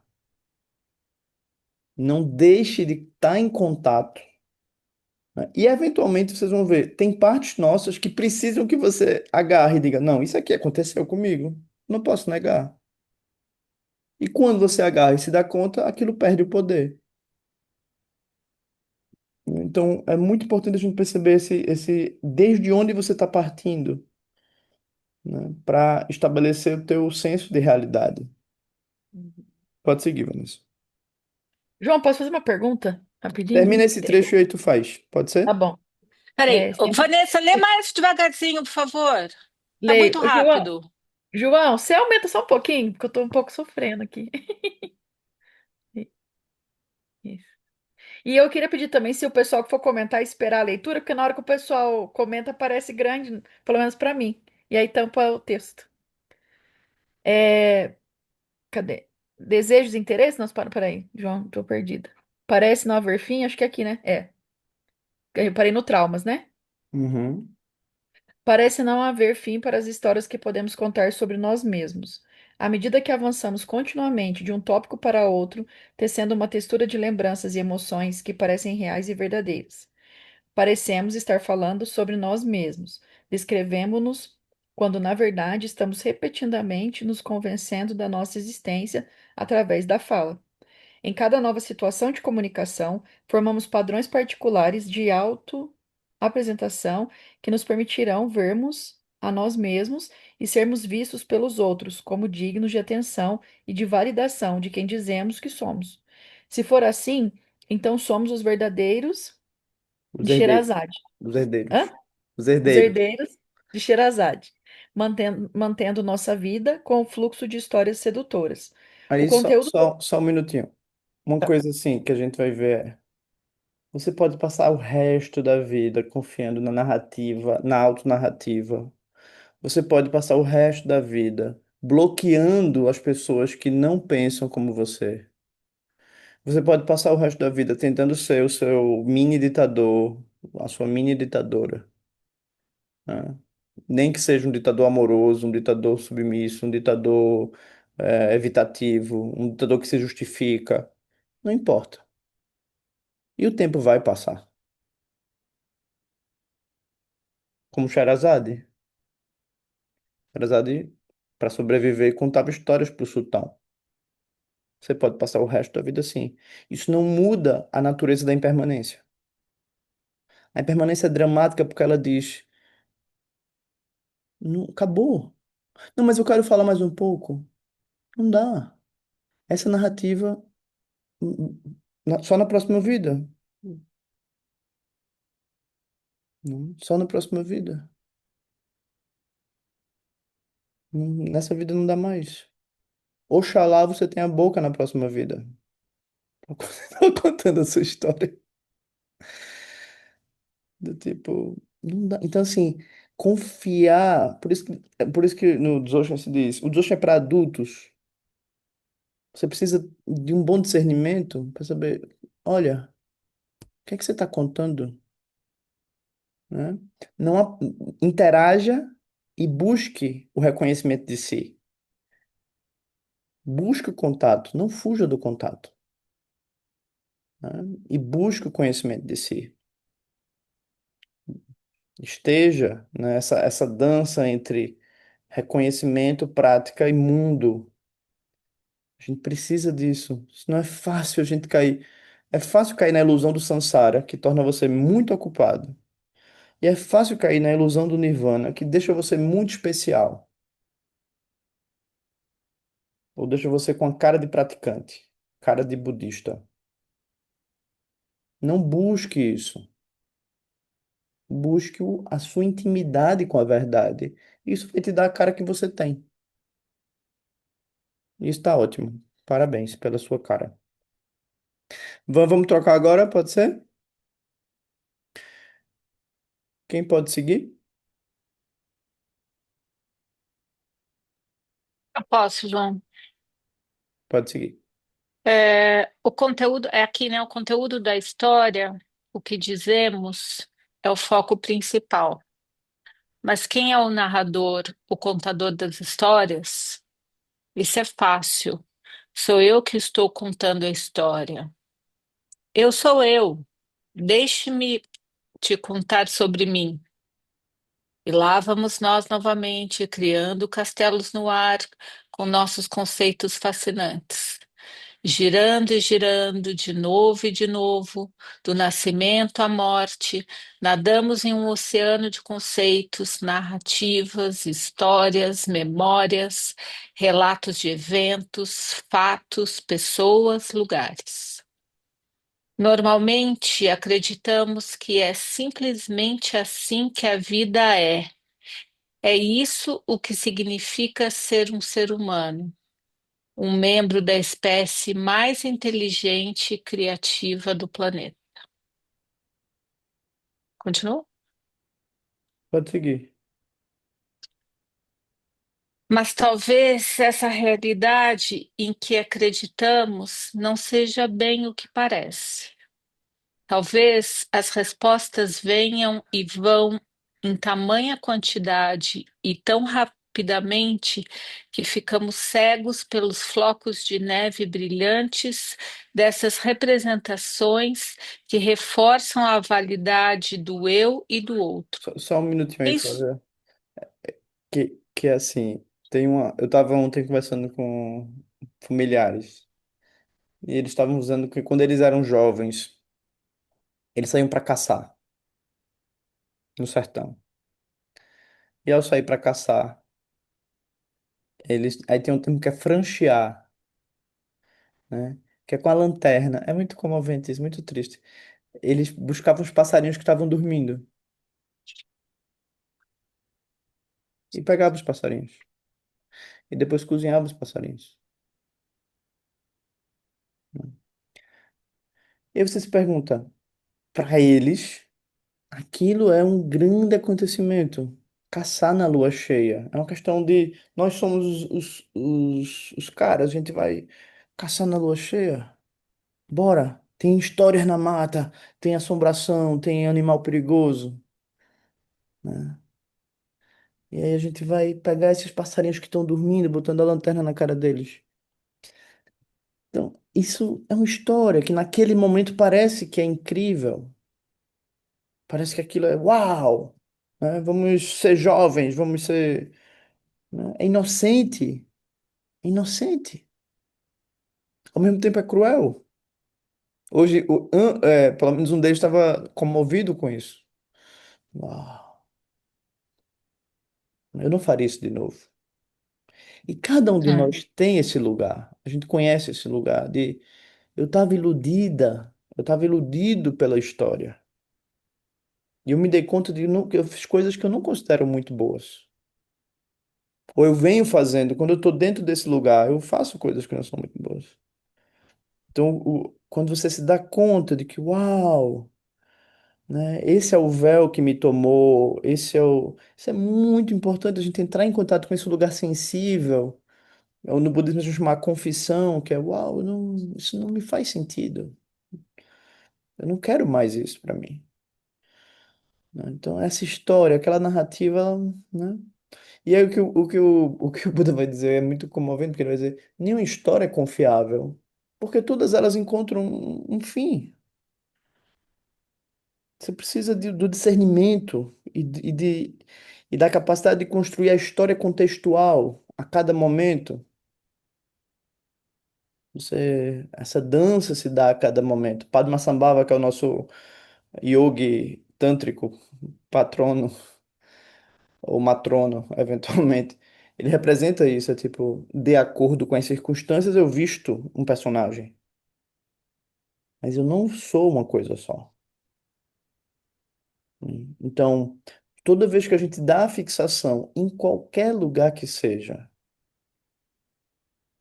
S1: Não deixe de estar em contato, né? E eventualmente vocês vão ver, tem partes nossas que precisam que você agarre e diga, não, isso aqui aconteceu comigo, não posso negar. E quando você agarra e se dá conta, aquilo perde o poder. Então, é muito importante a gente perceber desde onde você está partindo, né, para estabelecer o teu senso de realidade. Pode seguir, Vanessa.
S5: João, posso fazer uma pergunta?
S1: Termina
S5: Rapidinho?
S1: esse trecho e aí tu faz. Pode
S5: Tá
S1: ser?
S5: bom.
S3: Peraí, ô,
S5: Sempre
S3: Vanessa, lê mais devagarzinho, por favor. Tá
S5: leio.
S3: muito
S5: Ô, João,
S3: rápido.
S5: João, você aumenta só um pouquinho, porque eu tô um pouco sofrendo aqui. Isso. E eu queria pedir também, se o pessoal que for comentar, esperar a leitura, porque na hora que o pessoal comenta, parece grande, pelo menos para mim. E aí tampa o texto. É, cadê? Desejos e interesses? Não, peraí, João, tô perdida. Parece não haver fim, acho que é aqui, né? É. Eu parei no traumas, né?
S1: Uhum.
S5: Parece não haver fim para as histórias que podemos contar sobre nós mesmos. À medida que avançamos continuamente de um tópico para outro, tecendo uma textura de lembranças e emoções que parecem reais e verdadeiras. Parecemos estar falando sobre nós mesmos. Descrevemos-nos quando, na verdade, estamos repetidamente nos convencendo da nossa existência através da fala. Em cada nova situação de comunicação, formamos padrões particulares de auto-apresentação que nos permitirão vermos a nós mesmos e sermos vistos pelos outros como dignos de atenção e de validação de quem dizemos que somos. Se for assim, então somos os verdadeiros
S1: Os
S5: de
S1: herdeiros.
S5: Sherazade.
S1: Os
S5: Hã?
S1: herdeiros. Os
S5: Os
S1: herdeiros.
S5: herdeiros de Sherazade, mantendo nossa vida com o fluxo de histórias sedutoras. O
S1: Aí
S5: conteúdo.
S1: só um minutinho. Uma
S5: Tá.
S1: coisa assim que a gente vai ver é, você pode passar o resto da vida confiando na narrativa, na autonarrativa. Você pode passar o resto da vida bloqueando as pessoas que não pensam como você. Você pode passar o resto da vida tentando ser o seu mini ditador, a sua mini ditadora, né? Nem que seja um ditador amoroso, um ditador submisso, um ditador evitativo, um ditador que se justifica. Não importa. E o tempo vai passar. Como Sherazade. Sherazade, para sobreviver, contava histórias para o sultão. Você pode passar o resto da vida assim. Isso não muda a natureza da impermanência. A impermanência é dramática porque ela diz: não, acabou. Não, mas eu quero falar mais um pouco. Não dá. Essa narrativa só na próxima vida. Só na próxima vida. Nessa vida não dá mais. Oxalá você tenha boca na próxima vida. Tô contando a sua história. Do tipo, não dá. Então, assim, confiar. Por isso que no Dzogchen se diz: o Dzogchen é para adultos. Você precisa de um bom discernimento para saber: olha, o que é que você está contando? Né? Não interaja e busque o reconhecimento de si. Busque o contato, não fuja do contato, né? E busque o conhecimento de si. Esteja nessa essa dança entre reconhecimento, prática e mundo. A gente precisa disso. Isso não é fácil a gente cair. É fácil cair na ilusão do samsara, que torna você muito ocupado. E é fácil cair na ilusão do nirvana, que deixa você muito especial. Ou deixa você com a cara de praticante, cara de budista. Não busque isso. Busque a sua intimidade com a verdade. Isso vai te dar a cara que você tem. Isso está ótimo. Parabéns pela sua cara. Vamos trocar agora, pode ser? Quem pode seguir?
S3: Eu posso, João.
S1: Pode seguir.
S3: O conteúdo é aqui, né? O conteúdo da história, o que dizemos, é o foco principal. Mas quem é o narrador, o contador das histórias? Isso é fácil. Sou eu que estou contando a história. Eu sou eu. Deixe-me te contar sobre mim. E lá vamos nós novamente, criando castelos no ar com nossos conceitos fascinantes. Girando e girando de novo, do nascimento à morte, nadamos em um oceano de conceitos, narrativas, histórias, memórias, relatos de eventos, fatos, pessoas, lugares. Normalmente acreditamos que é simplesmente assim que a vida é. É isso o que significa ser um ser humano, um membro da espécie mais inteligente e criativa do planeta. Continua?
S1: Pode seguir.
S3: Mas talvez essa realidade em que acreditamos não seja bem o que parece. Talvez as respostas venham e vão em tamanha quantidade e tão rapidamente que ficamos cegos pelos flocos de neve brilhantes dessas representações que reforçam a validade do eu e do outro.
S1: Só um minutinho aí,
S3: Isso.
S1: Flávia. Que assim, tem uma. Eu tava ontem conversando com familiares. E eles estavam usando que quando eles eram jovens, eles saíam para caçar no sertão. E ao sair para caçar, eles aí tem um termo que é franchear, né? Que é com a lanterna. É muito comovente isso, muito triste. Eles buscavam os passarinhos que estavam dormindo e pegavam os passarinhos e depois cozinhavam os passarinhos, né? E aí você se pergunta, para eles, aquilo é um grande acontecimento. Caçar na lua cheia. É uma questão de nós somos os caras, a gente vai caçar na lua cheia. Bora. Tem histórias na mata, tem assombração, tem animal perigoso, né? E aí a gente vai pegar esses passarinhos que estão dormindo, botando a lanterna na cara deles. Então, isso é uma história que naquele momento parece que é incrível. Parece que aquilo é uau, né? Vamos ser jovens, vamos ser, né? É inocente, é inocente. Ao mesmo tempo é cruel. Hoje, pelo menos um deles estava comovido com isso. Uau, eu não faria isso de novo. E cada um de
S2: É,
S1: nós tem esse lugar. A gente conhece esse lugar de eu estava iludida, eu estava iludido pela história. E eu me dei conta de que eu fiz coisas que eu não considero muito boas. Ou eu venho fazendo, quando eu estou dentro desse lugar, eu faço coisas que não são muito boas. Então, quando você se dá conta de que, uau, né, esse é o véu que me tomou, isso é muito importante a gente entrar em contato com esse lugar sensível. Ou no budismo a gente chama confissão, que é, uau, isso não me faz sentido. Eu não quero mais isso para mim, né? Então, essa história, aquela narrativa, né? E aí o que o Buda vai dizer é muito comovente, porque ele vai dizer, nenhuma história é confiável, porque todas elas encontram um fim. Você precisa do discernimento e da capacidade de construir a história contextual a cada momento. Essa dança se dá a cada momento. Padmasambhava, que é o nosso yogi tântrico, patrono ou matrono, eventualmente, ele representa isso, é tipo, de acordo com as circunstâncias, eu visto um personagem, mas eu não sou uma coisa só. Então, toda vez que a gente dá a fixação em qualquer lugar que seja,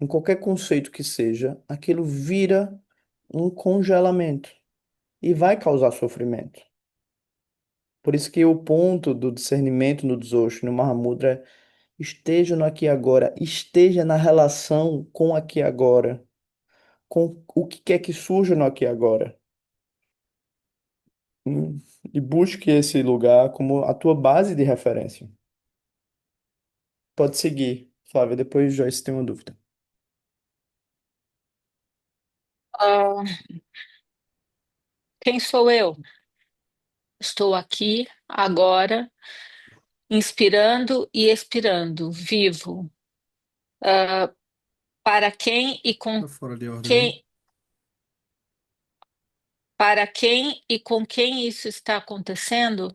S1: em qualquer conceito que seja, aquilo vira um congelamento e vai causar sofrimento. Por isso que o ponto do discernimento no Dzogchen, no Mahamudra, é esteja no aqui e agora, esteja na relação com o aqui e agora, com o que quer que surja no aqui e agora. E busque esse lugar como a tua base de referência. Pode seguir, Flávia, depois Joyce tem uma dúvida.
S3: Ah, quem sou eu? Estou aqui, agora, inspirando e expirando, vivo. Ah, para quem e com
S6: Tá fora de ordem aí.
S3: quem, para quem e com quem isso está acontecendo?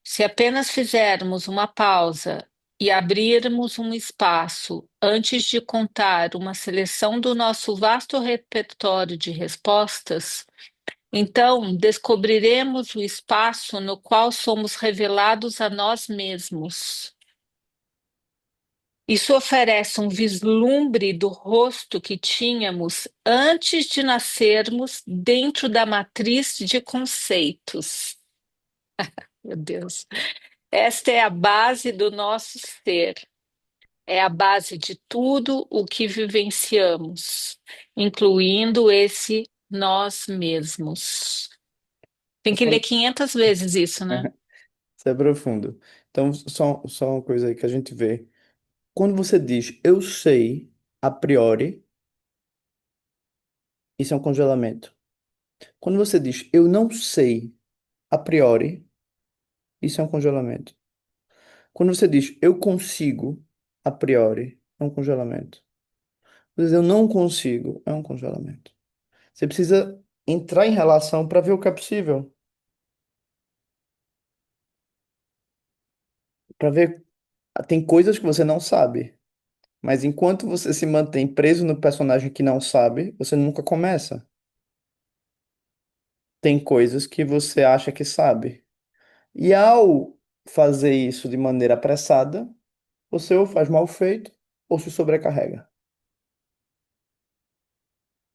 S3: Se apenas fizermos uma pausa e abrirmos um espaço antes de contar uma seleção do nosso vasto repertório de respostas, então descobriremos o espaço no qual somos revelados a nós mesmos. Isso oferece um vislumbre do rosto que tínhamos antes de nascermos dentro da matriz de conceitos. Meu Deus. Esta é a base do nosso ser, é a base de tudo o que vivenciamos, incluindo esse nós mesmos. Tem que ler 500 vezes isso, né?
S1: Isso é profundo. Então, só uma coisa aí que a gente vê. Quando você diz eu sei a priori, isso é um congelamento. Quando você diz eu não sei a priori, isso é um congelamento. Quando você diz eu consigo a priori, é um congelamento. Às vezes eu não consigo, é um congelamento. Você precisa entrar em relação para ver o que é possível, para ver. Tem coisas que você não sabe, mas enquanto você se mantém preso no personagem que não sabe, você nunca começa. Tem coisas que você acha que sabe. E ao fazer isso de maneira apressada, você ou faz mal feito ou se sobrecarrega.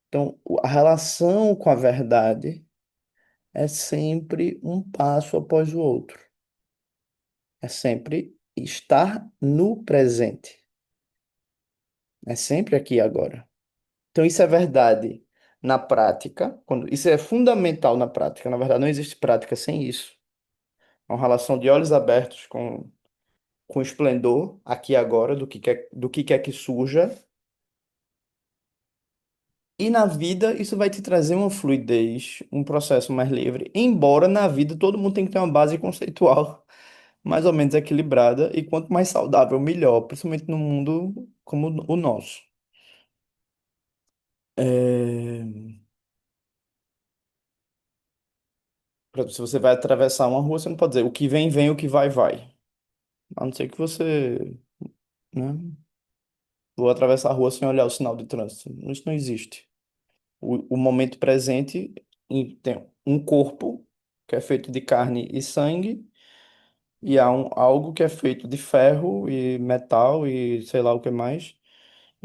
S1: Então, a relação com a verdade é sempre um passo após o outro. É sempre estar no presente. É sempre aqui e agora. Então, isso é verdade na prática, isso é fundamental na prática. Na verdade, não existe prática sem isso. É uma relação de olhos abertos com o esplendor, aqui e agora, do que quer que surja. E na vida, isso vai te trazer uma fluidez, um processo mais livre. Embora na vida todo mundo tem que ter uma base conceitual mais ou menos equilibrada, e quanto mais saudável, melhor, principalmente num mundo como o nosso. É... Por exemplo, se você vai atravessar uma rua, você não pode dizer o que vem, vem, o que vai, vai. A não ser que você, né, vou atravessar a rua sem olhar o sinal de trânsito. Isso não existe. O momento presente tem um corpo que é feito de carne e sangue, e há algo que é feito de ferro e metal e sei lá o que mais.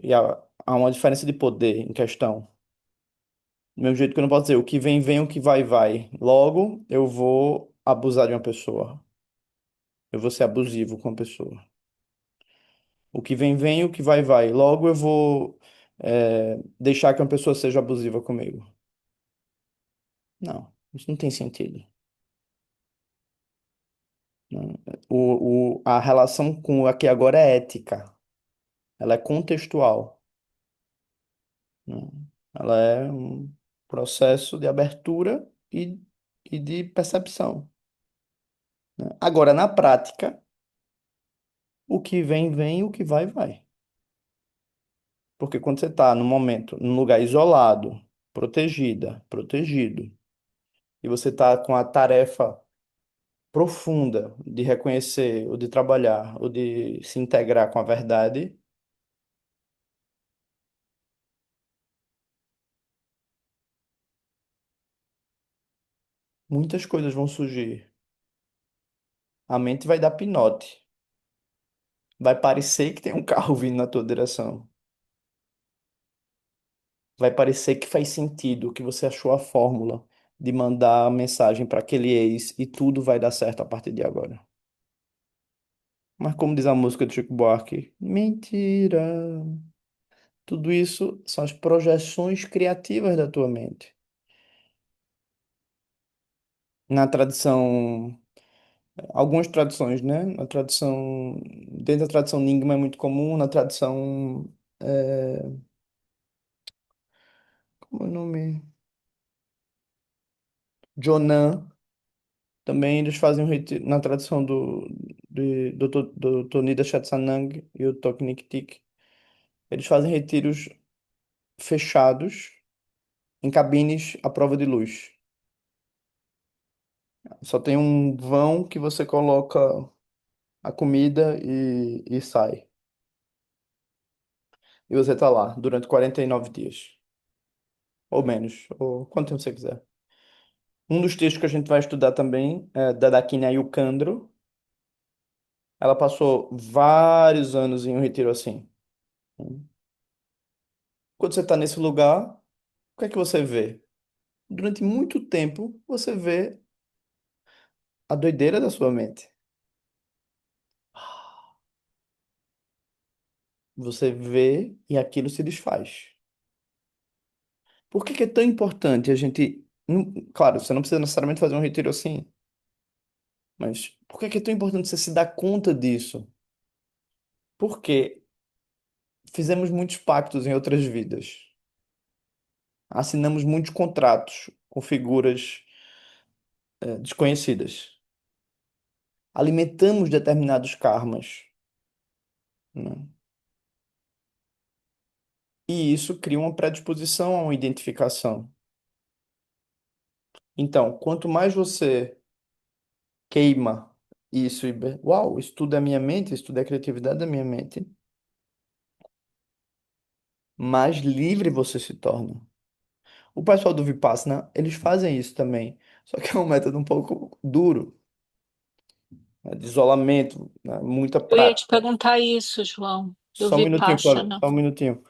S1: E há uma diferença de poder em questão. Do mesmo jeito que eu não posso dizer o que vem, vem, o que vai, vai. Logo, eu vou abusar de uma pessoa. Eu vou ser abusivo com uma pessoa. O que vem, vem, o que vai, vai. Logo, eu vou deixar que uma pessoa seja abusiva comigo. Não, isso não tem sentido. Não. A relação com o aqui e agora é ética. Ela é contextual. Né? Ela é um processo de abertura e de percepção. Né? Agora, na prática, o que vem, vem, o que vai, vai. Porque quando você está num momento, num lugar isolado, protegido, e você está com a tarefa profunda de reconhecer, ou de trabalhar, ou de se integrar com a verdade, muitas coisas vão surgir. A mente vai dar pinote. Vai parecer que tem um carro vindo na tua direção. Vai parecer que faz sentido, que você achou a fórmula de mandar a mensagem para aquele ex e tudo vai dar certo a partir de agora. Mas como diz a música do Chico Buarque, mentira. Tudo isso são as projeções criativas da tua mente. Na tradição, algumas tradições, né? Dentro da tradição Nyingma é muito comum, na tradição, como é o nome? Jonan, também eles fazem um retiro, na tradição do Tonida Shatsanang e o Toknik eles fazem retiros fechados em cabines à prova de luz. Só tem um vão que você coloca a comida e sai. E você tá lá durante 49 dias. Ou menos, ou quanto tempo você quiser. Um dos textos que a gente vai estudar também é da Dakini Ayukandro. Ela passou vários anos em um retiro assim. Quando você está nesse lugar, o que é que você vê? Durante muito tempo, você vê a doideira da sua mente. Você vê e aquilo se desfaz. Por que que é tão importante a gente. Claro, você não precisa necessariamente fazer um retiro assim, mas por que que é tão importante você se dar conta disso? Porque fizemos muitos pactos em outras vidas. Assinamos muitos contratos com figuras desconhecidas. Alimentamos determinados karmas, né? E isso cria uma predisposição a uma identificação. Então, quanto mais você queima isso uau, isso tudo é minha mente, isso tudo é criatividade da minha mente, mais livre você se torna. O pessoal do Vipassana, eles fazem isso também, só que é um método um pouco duro, né, de isolamento, né, muita
S3: Eu ia te
S1: prática.
S3: perguntar isso, João, do
S1: Só um minutinho, Cláudio,
S3: Vipassana.
S1: só um minutinho.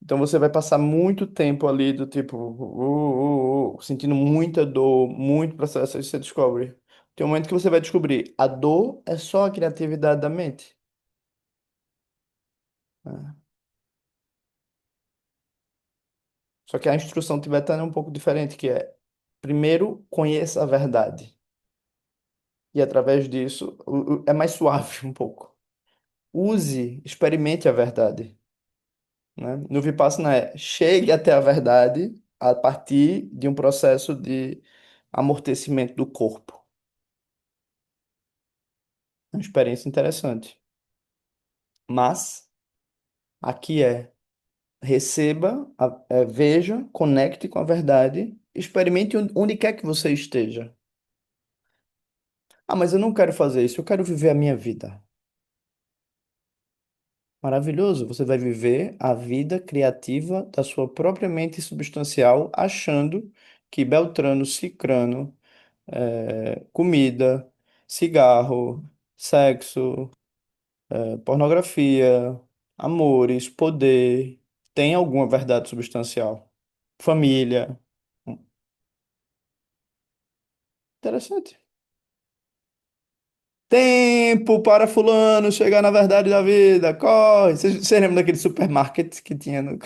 S1: Então você vai passar muito tempo ali do tipo, sentindo muita dor, muito processo, aí você descobre. Tem um momento que você vai descobrir, a dor é só a criatividade da mente, né? Só que a instrução tibetana é um pouco diferente, que é, primeiro conheça a verdade. E através disso, é mais suave um pouco. Use, experimente a verdade, né? No Vipassana é, chegue até a verdade a partir de um processo de amortecimento do corpo. Uma experiência interessante. Mas aqui é receba, veja, conecte com a verdade, experimente onde quer que você esteja. Ah, mas eu não quero fazer isso, eu quero viver a minha vida. Maravilhoso, você vai viver a vida criativa da sua própria mente substancial, achando que Beltrano, Cicrano, comida, cigarro, sexo, pornografia, amores, poder, tem alguma verdade substancial. Família. Interessante. Tempo para fulano chegar na verdade da vida. Corre. Você lembra daquele supermarket que tinha no...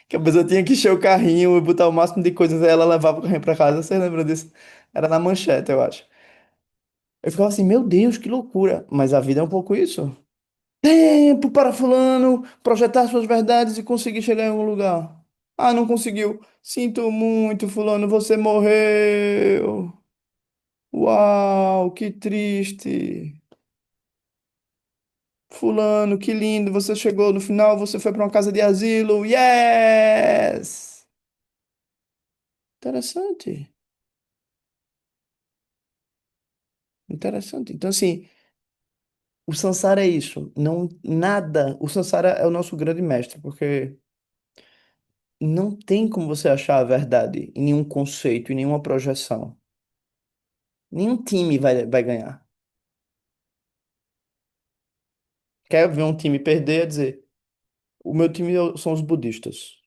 S1: que a pessoa tinha que encher o carrinho e botar o máximo de coisas e ela levava o carrinho para casa. Você lembra disso? Era na Manchete, eu acho. Eu ficava assim, meu Deus, que loucura. Mas a vida é um pouco isso. Tempo para fulano projetar suas verdades e conseguir chegar em algum lugar. Ah, não conseguiu. Sinto muito, fulano, você morreu. Uau, que triste. Fulano, que lindo, você chegou no final, você foi para uma casa de asilo. Yes! Interessante. Interessante. Então, assim, o Sansara é isso. Não, nada. O Sansara é o nosso grande mestre, porque não tem como você achar a verdade em nenhum conceito, em nenhuma projeção. Nenhum time vai ganhar. Quer ver um time perder, é dizer, o meu time são os budistas.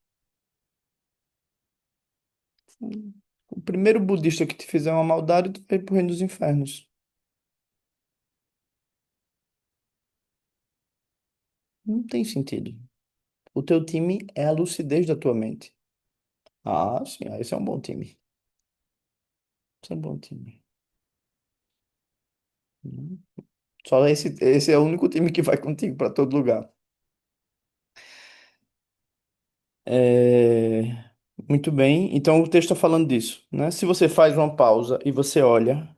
S1: O primeiro budista que te fizer uma maldade, tu vai pro reino dos infernos. Não tem sentido. O teu time é a lucidez da tua mente. Ah, sim, esse é um bom time. Esse é um bom time. Hum. Só esse é o único time que vai contigo para todo lugar. É, muito bem. Então o texto está falando disso, né? Se você faz uma pausa e você olha,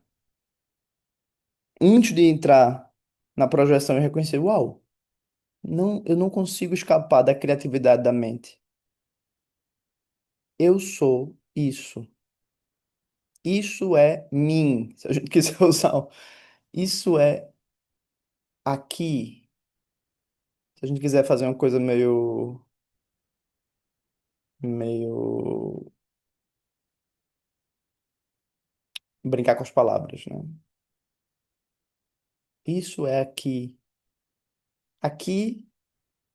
S1: antes de entrar na projeção e reconhecer, uau, não, eu não consigo escapar da criatividade da mente. Eu sou isso. Isso é mim. Se a gente quiser usar, isso é aqui. Se a gente quiser fazer uma coisa meio brincar com as palavras, né? Isso é aqui. Aqui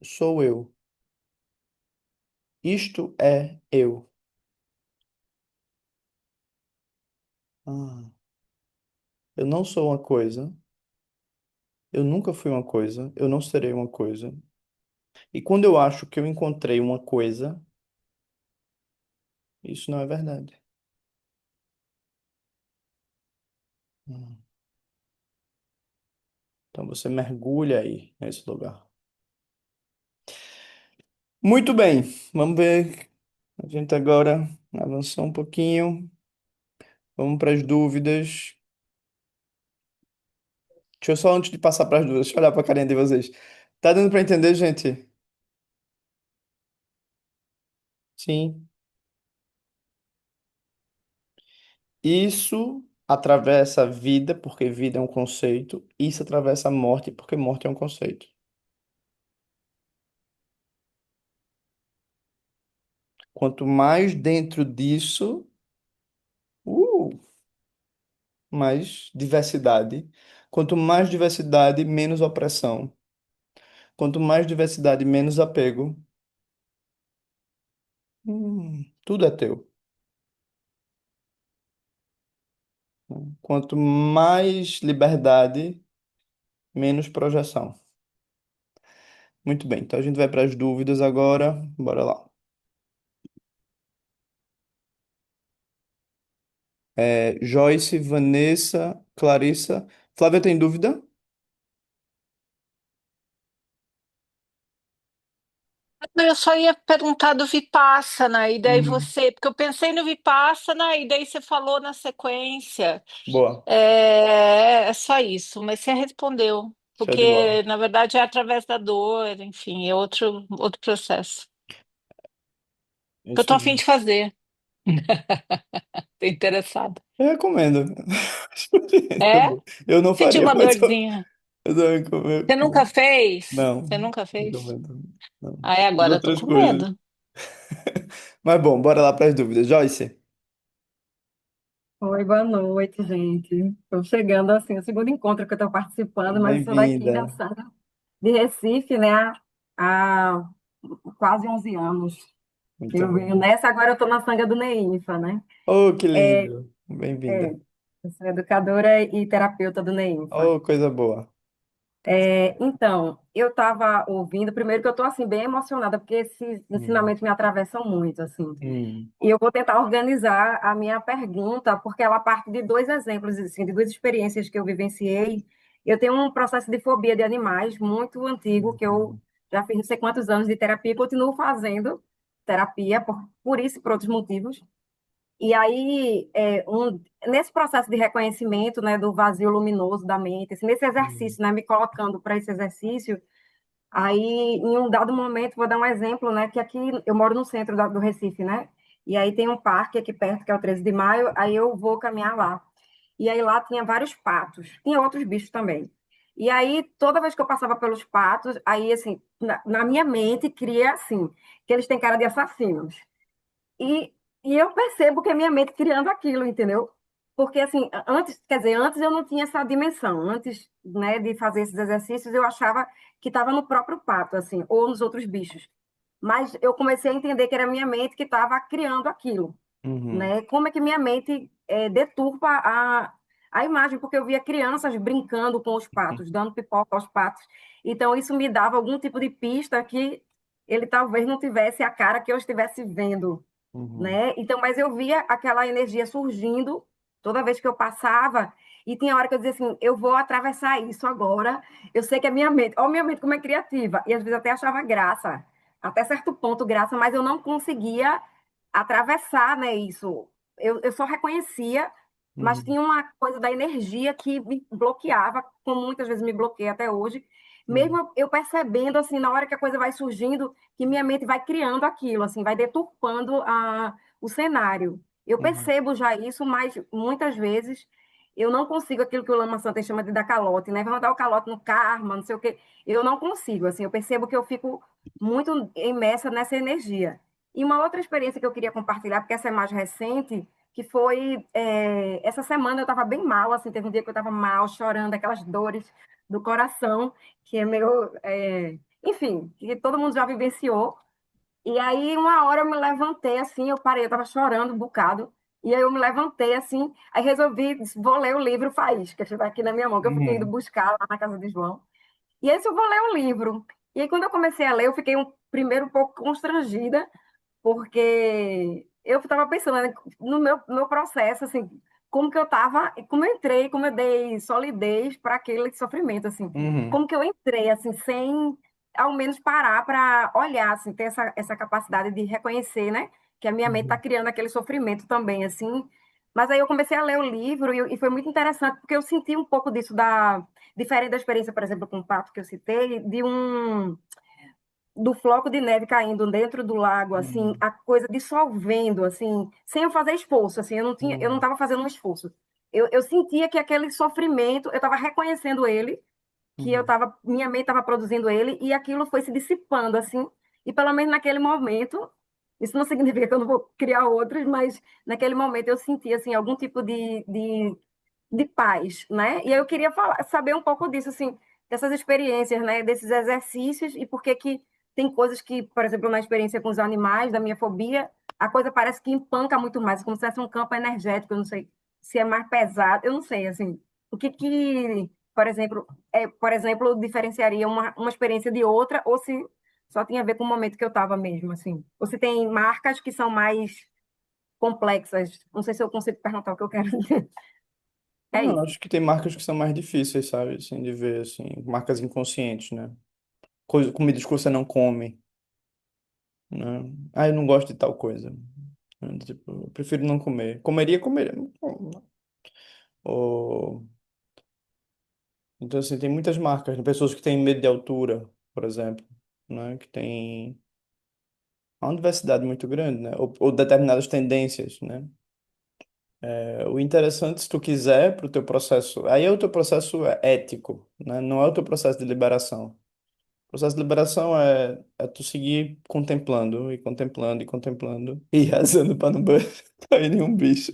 S1: sou eu. Isto é eu. Ah, eu não sou uma coisa. Eu nunca fui uma coisa. Eu não serei uma coisa. E quando eu acho que eu encontrei uma coisa, isso não é verdade. Ah, então você mergulha aí nesse lugar. Muito bem. Vamos ver. A gente agora avançou um pouquinho. Vamos para as dúvidas. Deixa eu só, antes de passar para as dúvidas, deixa eu olhar para a carinha de vocês. Tá dando para entender, gente? Sim. Isso atravessa a vida, porque vida é um conceito. Isso atravessa a morte, porque morte é um conceito. Quanto mais dentro disso, uh, mais diversidade. Quanto mais diversidade, menos opressão. Quanto mais diversidade, menos apego. Tudo é teu. Quanto mais liberdade, menos projeção. Muito bem, então a gente vai para as dúvidas agora. Bora lá. Joyce, Vanessa, Clarissa. Flávia tem dúvida?
S3: Eu só ia perguntar do Vipassana, e daí
S1: Uhum.
S3: você, porque eu pensei no Vipassana, e daí você falou na sequência.
S1: Boa,
S3: É só isso, mas você respondeu,
S1: show de bola.
S3: porque na verdade é através da dor, enfim, é outro processo.
S1: É
S3: Que eu
S1: isso
S3: tô a fim
S1: mesmo.
S3: de fazer, tô interessada.
S1: Eu recomendo.
S3: É?
S1: Eu não
S3: Senti
S1: faria,
S3: uma
S1: mas
S3: dorzinha.
S1: eu também recomendo.
S3: Você nunca fez?
S1: Não,
S3: Você nunca fez?
S1: recomendo. Não.
S3: Aí
S1: Fiz
S3: agora eu tô
S1: outras
S3: com
S1: coisas.
S3: medo.
S1: Mas bom, bora lá para as dúvidas. Joyce,
S6: Oi, boa noite, gente. Estou chegando assim, o segundo encontro que eu estou participando, mas eu sou daqui da
S1: bem-vinda.
S6: Santa de Recife, né? Há quase 11 anos que
S1: Muito
S6: eu venho
S1: bom.
S6: nessa, agora eu estou na Sanga do Neinfa, né?
S1: Oh, que
S6: É,
S1: lindo. Bem-vinda.
S6: é, eu sou educadora e terapeuta do Neinfa.
S1: Oh, coisa boa.
S6: Então, eu estava ouvindo, primeiro que eu estou assim bem emocionada, porque esses
S1: Hum,
S6: ensinamentos me atravessam muito, assim.
S1: hum,
S6: E eu vou tentar organizar a minha pergunta, porque ela parte de dois exemplos, assim, de duas experiências que eu vivenciei. Eu tenho um processo de fobia de animais muito antigo, que eu
S1: hum,
S6: já fiz não sei quantos anos de terapia e continuo fazendo terapia, por isso e por outros motivos. E aí, nesse processo de reconhecimento, né, do vazio luminoso da mente, assim, nesse
S1: hum,
S6: exercício, né, me colocando para esse exercício, aí, em um dado momento, vou dar um exemplo, né? Que aqui eu moro no centro do Recife, né? E aí tem um parque aqui perto, que é o 13 de maio, aí eu vou caminhar lá. E aí lá tinha vários patos, tinha outros bichos também. E aí, toda vez que eu passava pelos patos, aí, assim, na minha mente, cria assim, que eles têm cara de assassinos. E, e eu percebo que é minha mente criando aquilo, entendeu? Porque, assim, antes, quer dizer, antes eu não tinha essa dimensão. Antes, né, de fazer esses exercícios, eu achava que estava no próprio pato, assim, ou nos outros bichos. Mas eu comecei a entender que era a minha mente que estava criando aquilo,
S1: uhum,
S6: né? Como é que minha mente deturpa a imagem? Porque eu via crianças brincando com os patos, dando pipoca aos patos. Então, isso me dava algum tipo de pista que ele talvez não tivesse a cara que eu estivesse vendo,
S1: uhum,
S6: né? Então, mas eu via aquela energia surgindo toda vez que eu passava, e tinha hora que eu dizia assim, eu vou atravessar isso agora. Eu sei que é minha mente, olha minha mente como é criativa, e às vezes até achava graça, até certo ponto graça, mas eu não conseguia atravessar, né, isso. Eu só reconhecia, mas
S1: uhum,
S6: tinha uma coisa da energia que me bloqueava, como muitas vezes me bloqueia até hoje,
S1: uhum,
S6: mesmo eu percebendo assim na hora que a coisa vai surgindo, que minha mente vai criando aquilo, assim, vai deturpando o cenário. Eu
S1: uhum,
S6: percebo já isso, mas muitas vezes eu não consigo aquilo que o Lama Santa chama de dar calote, né? Vamos dar o calote no karma, não sei o quê. Eu não consigo, assim, eu percebo que eu fico muito imersa nessa energia. E uma outra experiência que eu queria compartilhar, porque essa é mais recente, que foi essa semana eu estava bem mal, assim, teve um dia que eu estava mal, chorando, aquelas dores do coração, que é meu, enfim, que todo mundo já vivenciou. E aí, uma hora eu me levantei assim, eu parei, eu estava chorando um bocado. E aí eu me levantei assim, aí resolvi, disse, vou ler o livro Faísca, que está aqui na minha mão, que eu fiquei indo
S1: uhum,
S6: buscar lá na casa de João. E aí eu vou ler o livro. E aí, quando eu comecei a ler, eu fiquei primeiro um pouco constrangida, porque eu estava pensando, né, no meu processo, assim, como que eu estava, como eu entrei, como eu dei solidez para aquele sofrimento, assim,
S1: uhum,
S6: como que eu entrei, assim, sem ao menos parar para olhar, assim, ter essa capacidade de reconhecer, né, que a minha mente está
S1: uhum,
S6: criando aquele sofrimento também, assim. Mas aí eu comecei a ler o livro e foi muito interessante, porque eu senti um pouco disso diferente da experiência, por exemplo, com o Pato que eu citei, de do floco de neve caindo dentro do lago, assim,
S1: Uhum.
S6: a coisa dissolvendo, assim, sem eu fazer esforço, assim, eu não
S1: Uhum.
S6: estava fazendo um esforço. Eu sentia que aquele sofrimento, eu estava reconhecendo ele, que
S1: Uhum.
S6: minha mente estava produzindo ele, e aquilo foi se dissipando, assim, e pelo menos naquele momento, isso não significa que eu não vou criar outros, mas naquele momento eu senti, assim, algum tipo de paz, né? E aí eu queria saber um pouco disso, assim, dessas experiências, né? Desses exercícios e por que que tem coisas que, por exemplo, na experiência com os animais, da minha fobia, a coisa parece que empanca muito mais, como se fosse um campo energético, eu não sei se é mais pesado, eu não sei, assim, o que que, por exemplo, diferenciaria uma experiência de outra, ou se só tinha a ver com o momento que eu estava mesmo, assim. Ou se tem marcas que são mais complexas, não sei se eu consigo perguntar o que eu quero dizer. É
S1: Não,
S6: isso.
S1: acho que tem marcas que são mais difíceis, sabe, assim, de ver, assim, marcas inconscientes, né? Comidas que você não come, né? Ah, eu não gosto de tal coisa. Tipo, eu prefiro não comer. Comeria. Não como. Ou... Então, assim, tem muitas marcas, né? Pessoas que têm medo de altura, por exemplo, né? Que tem uma diversidade muito grande, né? Ou determinadas tendências, né? O interessante, se tu quiser, para o teu processo, aí é o teu processo ético, né? Não é o teu processo de liberação. O processo de liberação é tu seguir contemplando e contemplando e contemplando e rezando para não cair nenhum bicho.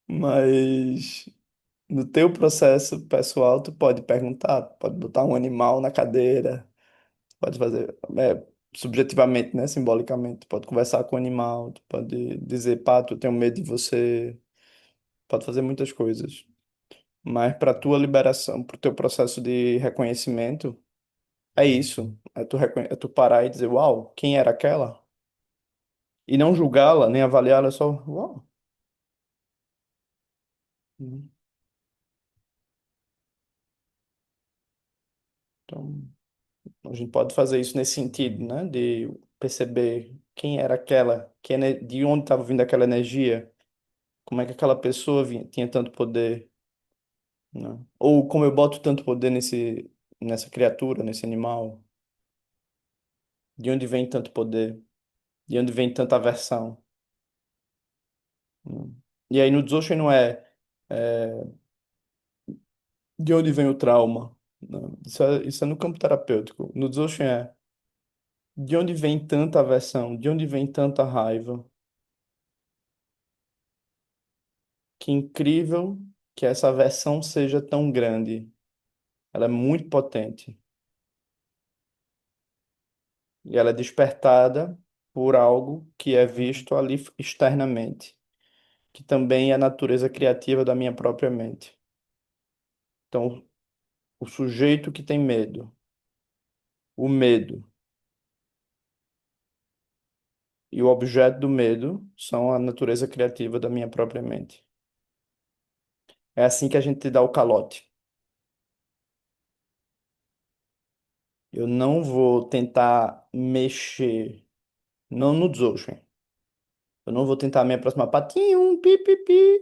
S1: Mas no teu processo pessoal, tu pode perguntar, pode botar um animal na cadeira, pode fazer, subjetivamente, né? Simbolicamente, tu pode conversar com o animal, tu pode dizer, pá, tu tenho medo de você, pode fazer muitas coisas. Mas para tua liberação, para o teu processo de reconhecimento, é isso. É tu parar e dizer, uau, quem era aquela? E não julgá-la, nem avaliá-la, é só, uau. Uhum. Então, a gente pode fazer isso nesse sentido, né? De perceber quem era aquela, de onde estava vindo aquela energia, como é que aquela pessoa tinha tanto poder, né? Ou como eu boto tanto poder nessa criatura, nesse animal, de onde vem tanto poder, de onde vem tanta aversão, né? E aí no Dzogchen não é de onde vem o trauma, né? Isso é no campo terapêutico. No Dzogchen é de onde vem tanta aversão, de onde vem tanta raiva. Que incrível que essa aversão seja tão grande. Ela é muito potente. E ela é despertada por algo que é visto ali externamente, que também é a natureza criativa da minha própria mente. Então, o sujeito que tem medo, o medo e o objeto do medo são a natureza criativa da minha própria mente. É assim que a gente dá o calote. Eu não vou tentar mexer, não no Dzogchen. Eu não vou tentar me aproximar. Patinho, pi, pi, pi.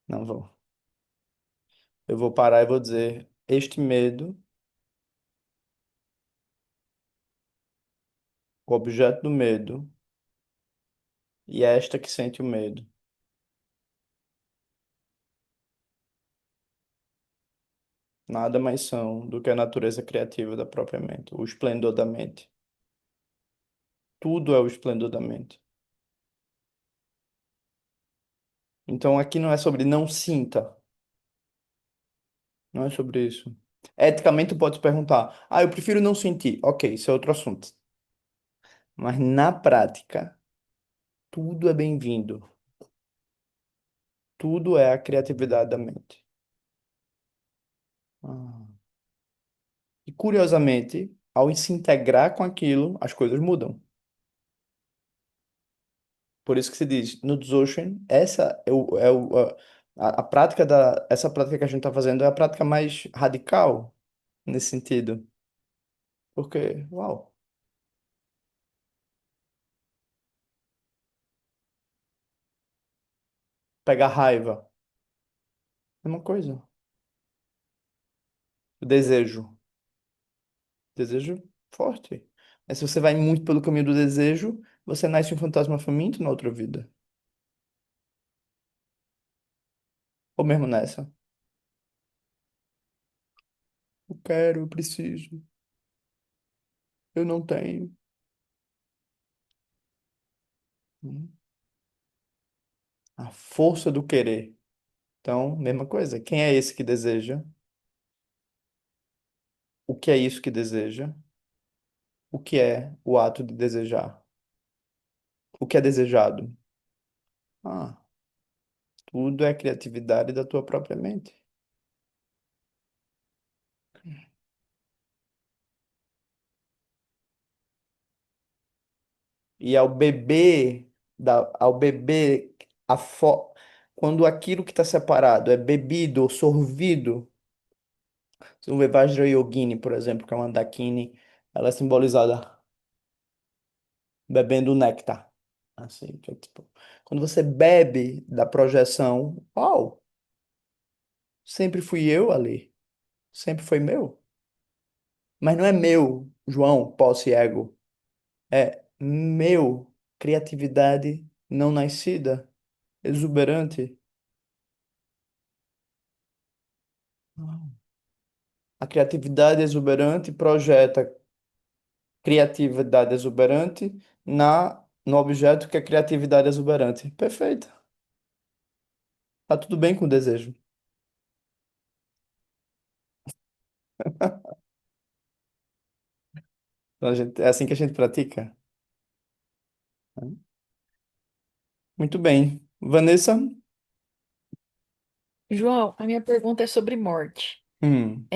S1: Não vou. Eu vou parar e vou dizer: este medo, o objeto do medo, e é esta que sente o medo. Nada mais são do que a natureza criativa da própria mente, o esplendor da mente. Tudo é o esplendor da mente. Então aqui não é sobre não sinta, não é sobre isso. Eticamente, tu pode perguntar: ah, eu prefiro não sentir. Ok, isso é outro assunto. Mas na prática, tudo é bem-vindo. Tudo é a criatividade da mente. Ah. E curiosamente, ao se integrar com aquilo, as coisas mudam. Por isso que se diz, no Dzogchen, essa a prática essa prática que a gente está fazendo é a prática mais radical nesse sentido. Porque, uau, pegar raiva é uma coisa. O desejo. Desejo forte. Mas se você vai muito pelo caminho do desejo, você nasce um fantasma faminto na outra vida. Ou mesmo nessa. Eu quero, eu preciso, eu não tenho. Hum. A força do querer. Então, mesma coisa. Quem é esse que deseja? O que é isso que deseja? O que é o ato de desejar? O que é desejado? Ah, tudo é criatividade da tua própria mente. E ao beber quando aquilo que está separado é bebido ou sorvido, o Vajrayogini, por exemplo, que é uma Dakini, ela é simbolizada bebendo néctar. Assim, que é tipo, quando você bebe da projeção, uau, sempre fui eu ali, sempre foi meu. Mas não é meu, João, posse e ego. É meu, criatividade não nascida, exuberante. A criatividade exuberante projeta criatividade exuberante no objeto que é criatividade exuberante. Perfeito. Tá tudo bem com o desejo. Então, é assim que a gente pratica. Muito bem. Vanessa?
S5: João, a minha pergunta é sobre morte.
S1: Hum,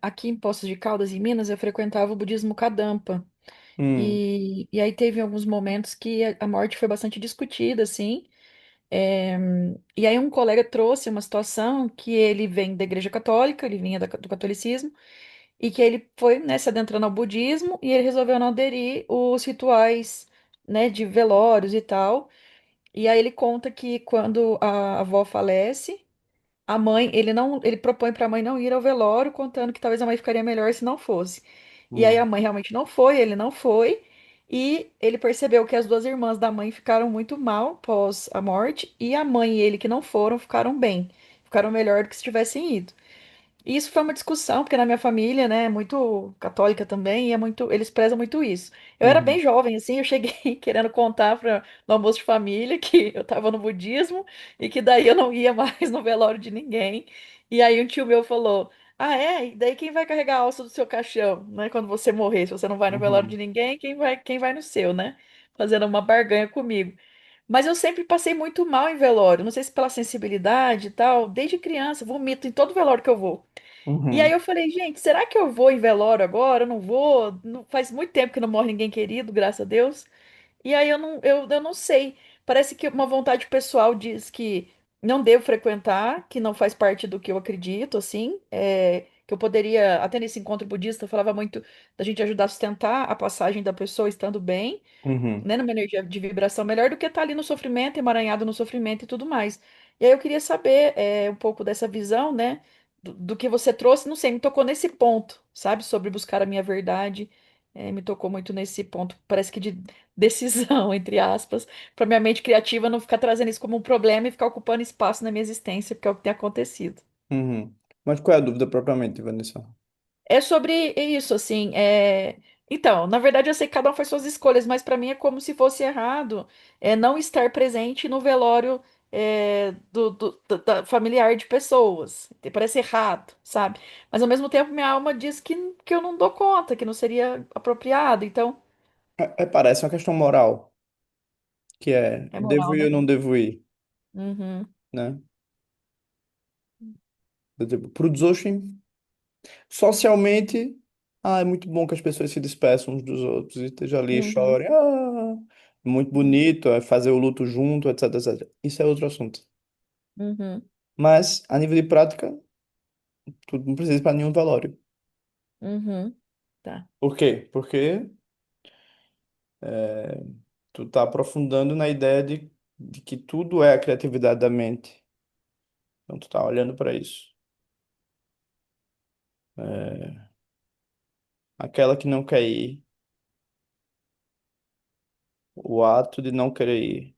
S5: Aqui em Poços de Caldas, em Minas, eu frequentava o budismo Kadampa.
S1: hum,
S5: E aí teve alguns momentos que a morte foi bastante discutida, assim. É, e aí um colega trouxe uma situação que ele vem da Igreja Católica, ele vinha do catolicismo, e que ele foi, né, se adentrando ao budismo e ele resolveu não aderir os rituais, né, de velórios e tal. E aí ele conta que quando a avó falece, a mãe, ele propõe para a mãe não ir ao velório, contando que talvez a mãe ficaria melhor se não fosse. E aí a
S1: hum,
S5: mãe realmente não foi, ele não foi, e ele percebeu que as duas irmãs da mãe ficaram muito mal pós a morte, e a mãe e ele que não foram ficaram bem, ficaram melhor do que se tivessem ido. E isso foi uma discussão, porque na minha família, né, é muito católica também, e eles prezam muito isso. Eu era bem
S1: uhum,
S5: jovem, assim, eu cheguei querendo contar para no almoço de família que eu estava no budismo e que daí eu não ia mais no velório de ninguém. E aí um tio meu falou: Ah, é? E daí quem vai carregar a alça do seu caixão, né, quando você morrer? Se você não vai no velório de
S1: uhum,
S5: ninguém, quem vai no seu, né? Fazendo uma barganha comigo. Mas eu sempre passei muito mal em velório, não sei se pela sensibilidade e tal, desde criança, vomito em todo velório que eu vou. E aí
S1: uhum,
S5: eu falei, gente, será que eu vou em velório agora? Eu não vou. Faz muito tempo que não morre ninguém querido, graças a Deus. E aí eu não sei. Parece que uma vontade pessoal diz que não devo frequentar, que não faz parte do que eu acredito, assim. Que eu poderia, até nesse encontro budista, eu falava muito da gente ajudar a sustentar a passagem da pessoa estando bem,
S1: uhum,
S5: né, numa energia de vibração melhor do que estar ali no sofrimento, emaranhado no sofrimento e tudo mais. E aí eu queria saber um pouco dessa visão, né, do que você trouxe, não sei, me tocou nesse ponto, sabe, sobre buscar a minha verdade, me tocou muito nesse ponto, parece que de decisão, entre aspas, para minha mente criativa não ficar trazendo isso como um problema e ficar ocupando espaço na minha existência, porque é o que tem acontecido.
S1: uhum. Mas qual é a dúvida propriamente, Vanessa?
S5: É sobre isso, assim. Então, na verdade, eu sei que cada um faz suas escolhas, mas para mim é como se fosse errado não estar presente no velório familiar de pessoas. Parece errado, sabe? Mas ao mesmo tempo, minha alma diz que eu não dou conta, que não seria apropriado. Então,
S1: Parece uma questão moral, que é,
S5: é
S1: devo
S5: moral,
S1: ir ou
S5: né?
S1: não devo ir,
S5: Uhum,
S1: né? Tipo, pro Dzogchen, socialmente, é muito bom que as pessoas se despeçam uns dos outros e estejam ali e
S5: uhum,
S1: chorem. Muito bonito, é fazer o luto junto, etc, etc. Isso é outro assunto.
S5: uhum,
S1: Mas, a nível de prática, tu não precisa ir para nenhum velório.
S5: uhum. Tá.
S1: Por quê? Porque é, tu tá aprofundando na ideia de que tudo é a criatividade da mente. Então, tu tá olhando para isso. É, aquela que não quer ir, o ato de não querer ir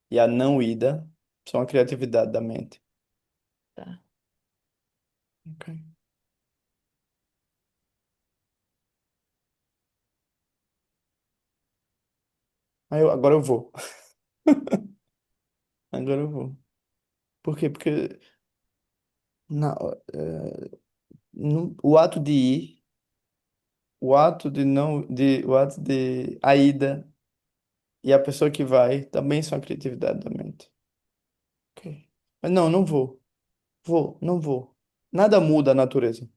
S1: e a não ida são a criatividade da mente.
S5: Tá.
S1: Ok. Agora eu vou. Agora eu vou. Por quê? Porque na, o ato de ir, o ato de não, o ato de a ida e a pessoa que vai também são a criatividade da mente. Ok. Mas não, não vou. Vou, não vou. Nada muda a natureza.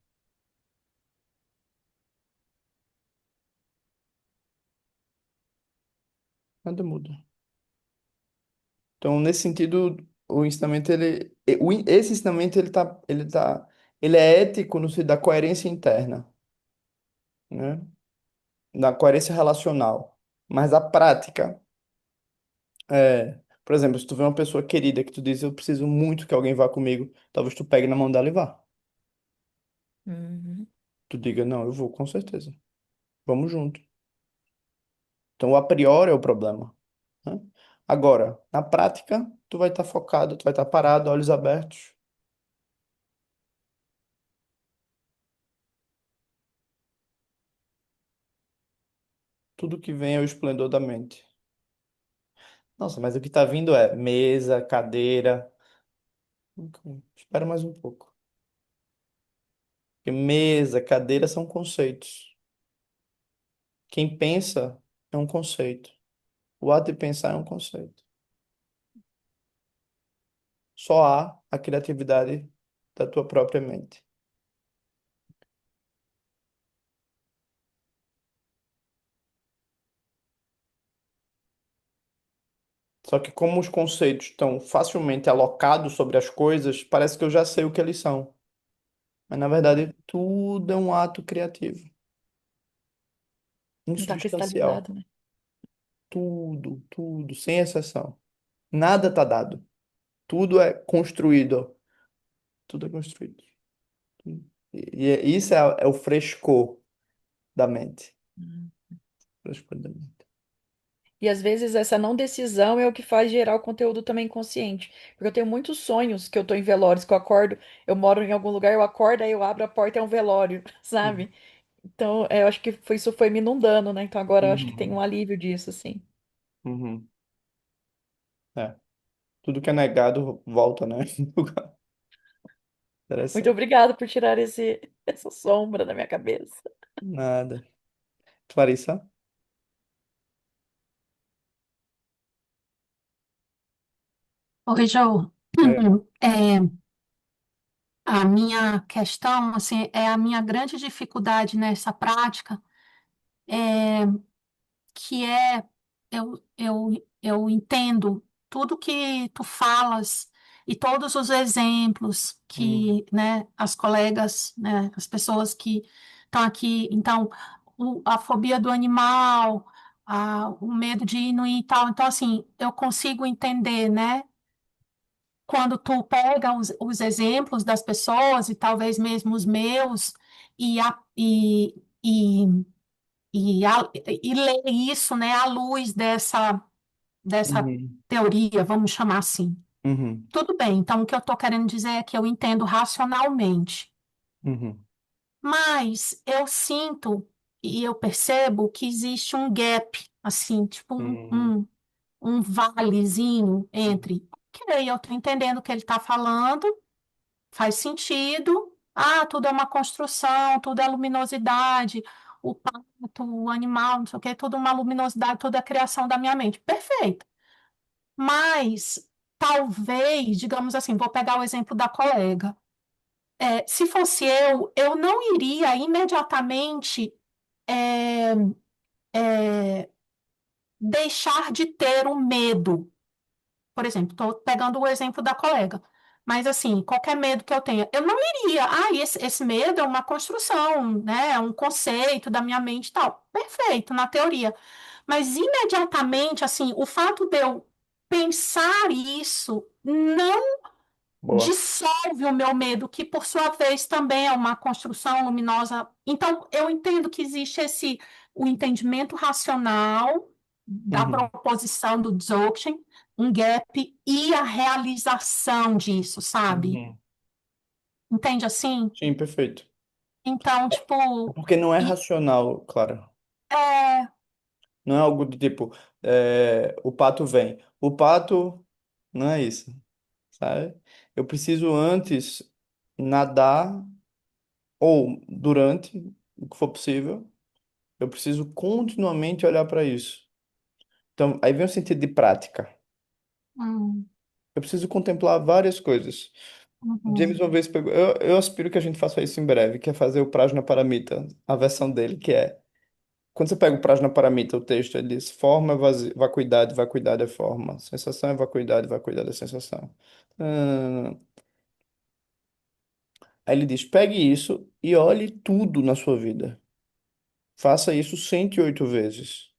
S1: Nada muda. Então, nesse sentido, o ensinamento esse ensinamento ele é ético no sentido da coerência interna, né? Da coerência relacional. Mas a prática por exemplo, se tu vê uma pessoa querida que tu diz, eu preciso muito que alguém vá comigo, talvez tu pegue na mão dela e vá.
S5: Uhum.
S1: Tu diga, não, eu vou, com certeza. Vamos junto. Então, o a priori é o problema, né? Agora, na prática, tu vai estar focado, tu vai estar parado, olhos abertos. Tudo que vem é o esplendor da mente. Nossa, mas o que tá vindo é mesa, cadeira. Ok, espera mais um pouco. Porque mesa, cadeira são conceitos. Quem pensa é um conceito. O ato de pensar é um conceito. Só há a criatividade da tua própria mente. Só que como os conceitos estão facilmente alocados sobre as coisas, parece que eu já sei o que eles são. Mas na verdade, tudo é um ato criativo,
S5: Não tá
S1: insubstancial.
S5: cristalizado, né?
S1: Tudo, tudo, sem exceção. Nada está dado. Tudo é construído. Tudo é construído. Isso é o frescor da mente.
S5: Uhum.
S1: Frescor da mente.
S5: E às vezes essa não decisão é o que faz gerar o conteúdo também consciente. Porque eu tenho muitos sonhos que eu tô em velórios, que eu acordo, eu moro em algum lugar, eu acordo, aí eu abro a porta, é um velório,
S1: Uhum.
S5: sabe? Então, eu acho que isso foi me inundando, né? Então agora eu acho que tem um
S1: Uhum.
S5: alívio disso, assim.
S1: Uhum. É. Tudo que é negado volta, né?
S5: Muito
S1: Interessante.
S5: obrigada por tirar essa sombra da minha cabeça.
S1: Nada. Clarissa?
S7: Oi, João.
S1: É.
S7: É, a minha questão, assim, é a minha grande dificuldade nessa prática, que é eu entendo tudo que tu falas e todos os exemplos
S1: Hum,
S7: que, né, as colegas, né, as pessoas que estão aqui, então, a fobia do animal, o medo de ir no ir e tal, então, assim, eu consigo entender, né? Quando tu pega os exemplos das pessoas, e talvez mesmo os meus, e, a, e lê isso, né, à luz dessa
S1: uhum,
S7: teoria, vamos chamar assim.
S1: uhum,
S7: Tudo bem, então o que eu estou querendo dizer é que eu entendo racionalmente,
S1: uhum,
S7: mas eu sinto e eu percebo que existe um gap, assim, tipo
S1: uhum,
S7: um valezinho entre, ok, eu estou entendendo o que ele está falando, faz sentido. Ah, tudo é uma construção, tudo é luminosidade, o pato, o animal, não sei o quê, tudo uma luminosidade, tudo é criação da minha mente. Perfeito. Mas talvez, digamos assim, vou pegar o exemplo da colega. Se fosse eu não iria imediatamente é, é, deixar de ter o medo. Por exemplo, estou pegando o exemplo da colega. Mas, assim, qualquer medo que eu tenha, eu não iria. Ah, esse medo é uma construção, né? É um conceito da minha mente e tal. Perfeito, na teoria. Mas, imediatamente, assim, o fato de eu pensar isso não
S1: Boa.
S7: dissolve o meu medo, que por sua vez também é uma construção luminosa. Então, eu entendo que existe o entendimento racional da
S1: Uhum.
S7: proposição do Dzogchen, um gap e a realização disso, sabe?
S1: Uhum.
S7: Entende assim?
S1: Sim, perfeito.
S7: Então, tipo,
S1: Porque não é
S7: e-
S1: racional, claro.
S7: é,
S1: Não é algo do tipo, o pato vem. O pato não é isso, sabe? Eu preciso antes nadar ou durante, o que for possível, eu preciso continuamente olhar para isso. Então, aí vem o sentido de prática.
S7: hum,
S1: Eu preciso contemplar várias coisas. James
S7: uhum,
S1: uma vez pegou. Eu aspiro que a gente faça isso em breve, que é fazer o Prajnaparamita, a versão dele, que é. Quando você pega o Prajnaparamita, o texto, ele diz: forma é vacuidade é forma. Sensação é vacuidade é sensação. Hum, Aí ele diz: pegue isso e olhe tudo na sua vida. Faça isso 108 vezes.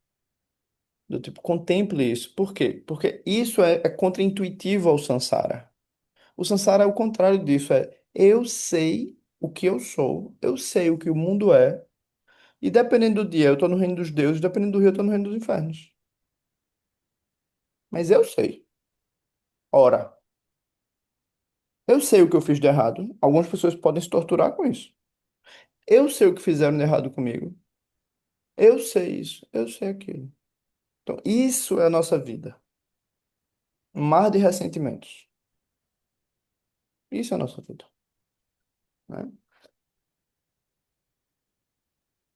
S1: Do tipo, contemple isso. Por quê? Porque isso é contraintuitivo ao Sansara. O Sansara é o contrário disso, eu sei o que eu sou, eu sei o que o mundo é, e dependendo do dia eu tô no reino dos deuses, dependendo do rio eu tô no reino dos infernos. Mas eu sei. Ora, eu sei o que eu fiz de errado. Algumas pessoas podem se torturar com isso. Eu sei o que fizeram de errado comigo. Eu sei isso, eu sei aquilo. Então, isso é a nossa vida. Um mar de ressentimentos. Isso é a nossa vida, né?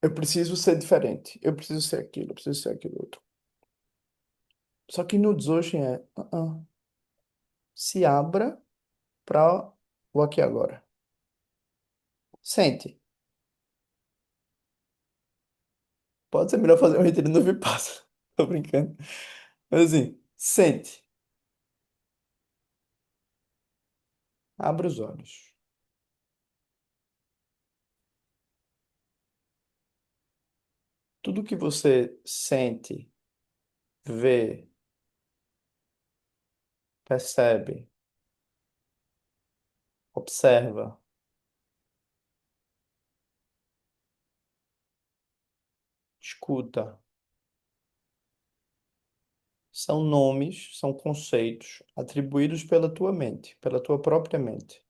S1: Eu preciso ser diferente. Eu preciso ser aquilo, eu preciso ser aquilo outro. Só que no Dzogchen se abra para o aqui e agora. Sente. Pode ser melhor fazer um retiro no Vipassana. Tô brincando. Mas assim, sente. Abra os olhos. Tudo que você sente, vê, percebe, observa, escuta, são nomes, são conceitos atribuídos pela tua mente, pela tua própria mente.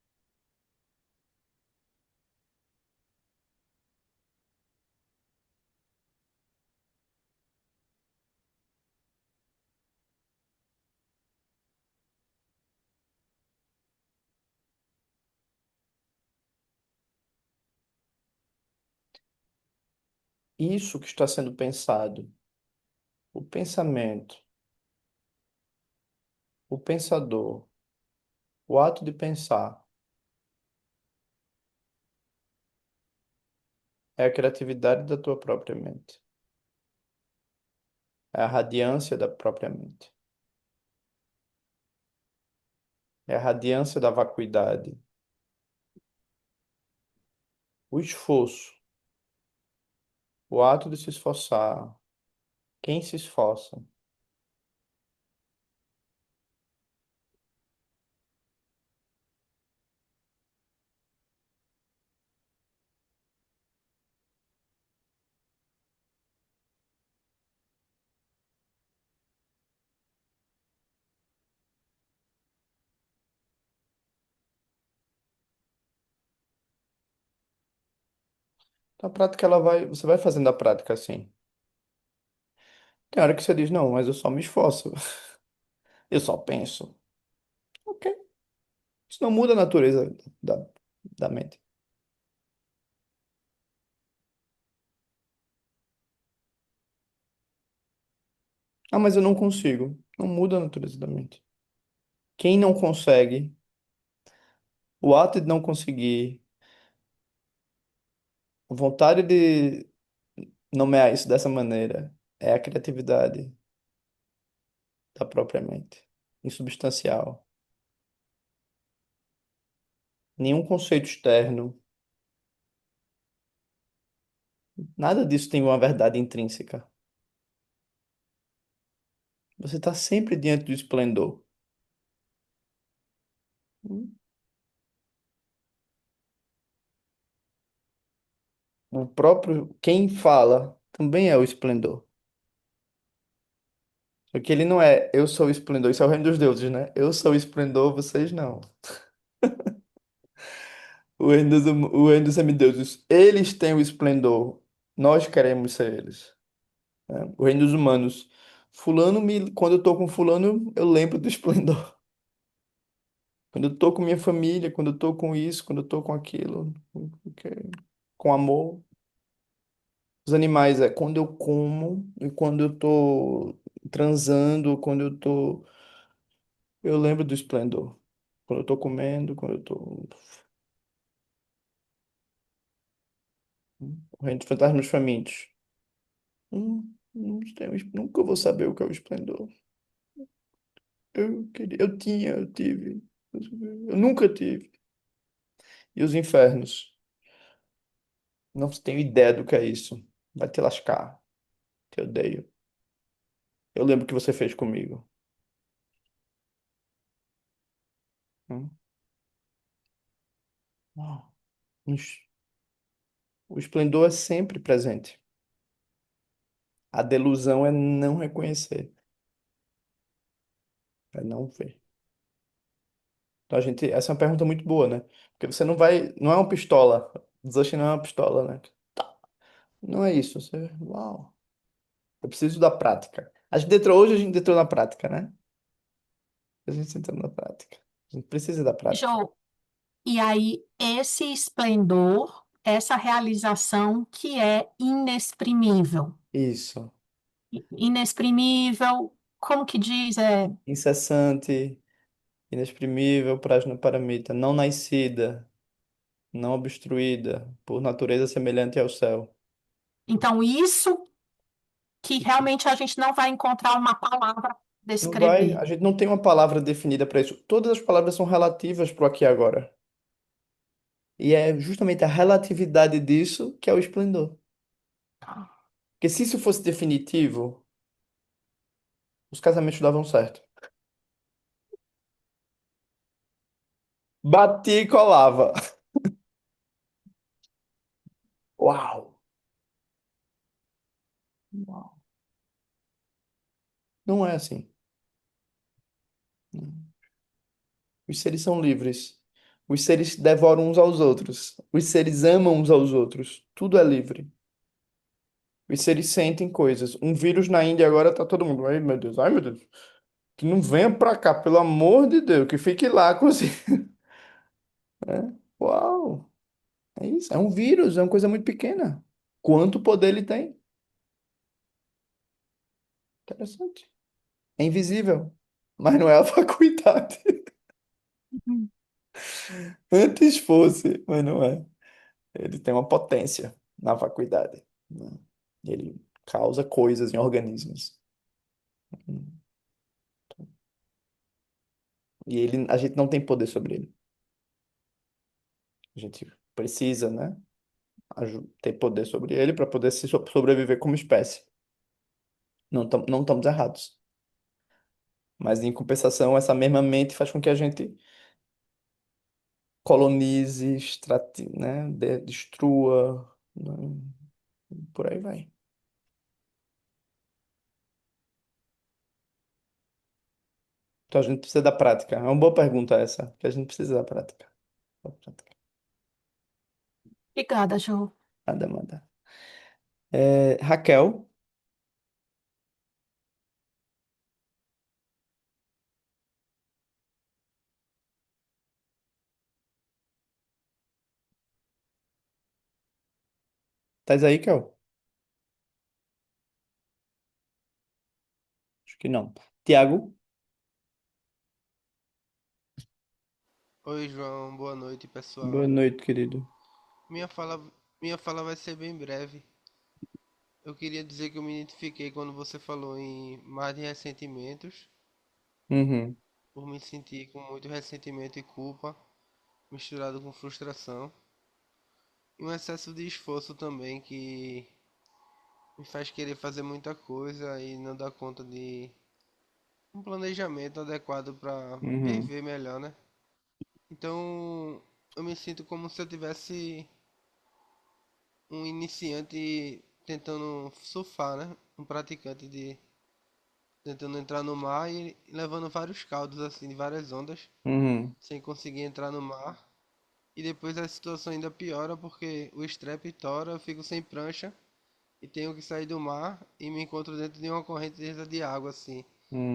S1: Isso que está sendo pensado, o pensamento, o pensador, o ato de pensar, é a criatividade da tua própria mente. É a radiância da própria mente. É a radiância da vacuidade. O esforço, o ato de se esforçar. Quem se esforça? Então, a prática, você vai fazendo a prática assim. Tem hora que você diz, não, mas eu só me esforço. Eu só penso. Ok. Isso não muda a natureza da mente. Ah, mas eu não consigo. Não muda a natureza da mente. Quem não consegue, o ato de não conseguir, a vontade de nomear isso dessa maneira, é a criatividade da própria mente. Insubstancial. Nenhum conceito externo, nada disso tem uma verdade intrínseca. Você está sempre diante do esplendor. O próprio, quem fala também é o esplendor. Só que ele não é eu sou o esplendor, isso é o reino dos deuses, né? Eu sou o esplendor, vocês não. O reino dos semideuses, eles têm o esplendor, nós queremos ser eles, né? O reino dos humanos, quando eu tô com fulano, eu lembro do esplendor. Quando eu tô com minha família, quando eu tô com isso, quando eu tô com aquilo, com amor. Os animais é quando eu como e quando eu tô transando, quando eu tô. Eu lembro do esplendor. Quando eu tô comendo, quando eu tô. O reino dos fantasmas famintos. Não tenho, nunca vou saber o que é o esplendor. Eu queria, eu tinha, eu tive. Eu nunca tive. E os infernos? Não tenho ideia do que é isso. Vai te lascar. Te odeio. Eu lembro o que você fez comigo. Hum? Ah, ux. O esplendor é sempre presente. A delusão é não reconhecer, é não ver. Então essa é uma pergunta muito boa, né? Porque você não vai, não é uma pistola. Desastre não é uma pistola, né? Não é isso. Uau. Eu preciso da prática. Hoje a gente entrou na prática, né? A gente entrou na prática. A gente precisa da prática.
S7: Jô, e aí esse esplendor, essa realização que é inexprimível.
S1: Isso.
S7: Inexprimível, como que diz?
S1: Incessante, inexprimível, paramita, não nascida, não obstruída, por natureza semelhante ao céu.
S7: Então, isso que realmente a gente não vai encontrar uma palavra para
S1: Não vai,
S7: descrever.
S1: a gente não tem uma palavra definida para isso. Todas as palavras são relativas para o aqui e agora. E é justamente a relatividade disso que é o esplendor. Porque se isso fosse definitivo, os casamentos davam certo. Batia e colava. Uau! Uau. Não é assim. Os seres são livres. Os seres devoram uns aos outros. Os seres amam uns aos outros. Tudo é livre. Os seres sentem coisas. Um vírus na Índia agora tá todo mundo. Ai, meu Deus, ai, meu Deus. Que não venha pra cá, pelo amor de Deus, que fique lá com você. É. Uau, é isso. É um vírus, é uma coisa muito pequena. Quanto poder ele tem? Interessante. É invisível, mas não é a vacuidade.
S7: Uhum.
S1: Antes fosse, mas não é. Ele tem uma potência na vacuidade, né? Ele causa coisas em organismos. E a gente não tem poder sobre ele. A gente precisa, né? Ter poder sobre ele para poder sobreviver como espécie. Não estamos errados. Mas em compensação, essa mesma mente faz com que a gente colonize, né? Destrua, né? Por aí vai. Então a gente precisa da prática. É uma boa pergunta essa, que a gente precisa da prática. Da prática.
S7: Obrigada, Jô.
S1: Nada, manda. Raquel, estás aí, Kel? Acho que não. Tiago,
S8: Oi, João, boa noite,
S1: boa
S8: pessoal.
S1: noite, querido.
S8: Minha fala, minha fala vai ser bem breve. Eu queria dizer que eu me identifiquei quando você falou em mar de ressentimentos,
S1: Uhum,
S8: por me sentir com muito ressentimento e culpa, misturado com frustração, e um excesso de esforço também que me faz querer fazer muita coisa e não dar conta de um planejamento adequado para
S1: uhum.
S8: viver melhor, né? Então, eu me sinto como se eu tivesse um iniciante tentando surfar, né? Um praticante de tentando entrar no mar e levando vários caldos assim de várias ondas,
S1: Uhum.
S8: sem conseguir entrar no mar. E depois a situação ainda piora porque o strap tora, eu fico sem prancha e tenho que sair do mar e me encontro dentro de uma correnteza de água assim.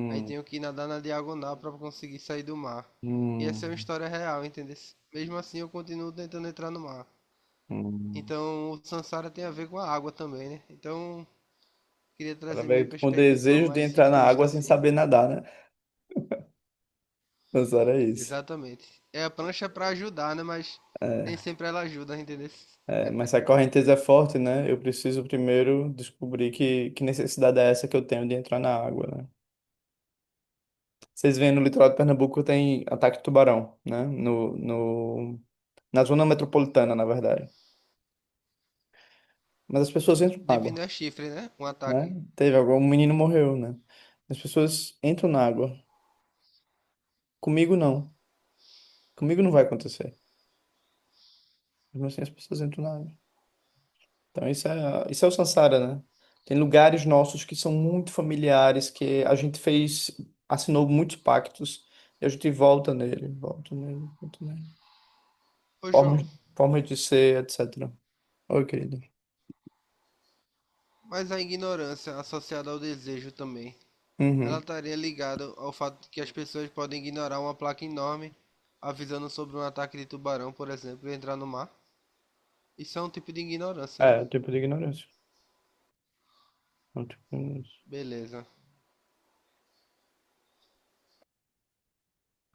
S8: Aí
S1: Hum,
S8: tenho que nadar na diagonal para conseguir sair do mar. E essa é uma
S1: hum,
S8: história real, entendeu? Mesmo assim eu continuo tentando entrar no mar.
S1: hum.
S8: Então o Sansara tem a ver com a água também, né? Então queria
S1: Ela
S8: trazer minha
S1: veio com
S8: perspectiva
S1: desejo de
S8: mais
S1: entrar na
S8: surfista
S1: água sem
S8: assim.
S1: saber nadar, né? Mas era isso.
S8: Exatamente. É a prancha para ajudar, né? Mas nem
S1: É,
S8: sempre ela ajuda, entendeu?
S1: mas se a correnteza é forte, né? Eu preciso primeiro descobrir que necessidade é essa que eu tenho de entrar na água, né? Vocês veem no litoral de Pernambuco tem ataque de tubarão, né? Na zona metropolitana, na verdade. Mas as pessoas entram na
S8: Devido
S1: água,
S8: a chifre, né? Um
S1: né?
S8: ataque.
S1: Teve algum um menino morreu, né? As pessoas entram na água. Comigo não. Comigo não vai acontecer. Mesmo assim as pessoas entram na água. Então isso é o Sansara, né? Tem lugares nossos que são muito familiares, que a gente assinou muitos pactos e a gente volta nele, volta nele.
S8: Ô
S1: Formas,
S8: João,
S1: formas de ser, etc. Oi, querido.
S8: mas a ignorância associada ao desejo também, ela
S1: Uhum.
S8: estaria ligada ao fato de que as pessoas podem ignorar uma placa enorme avisando sobre um ataque de tubarão, por exemplo, e entrar no mar? Isso é um tipo de ignorância, né?
S1: É, o tipo de ignorância. É um tipo de ignorância.
S8: Beleza.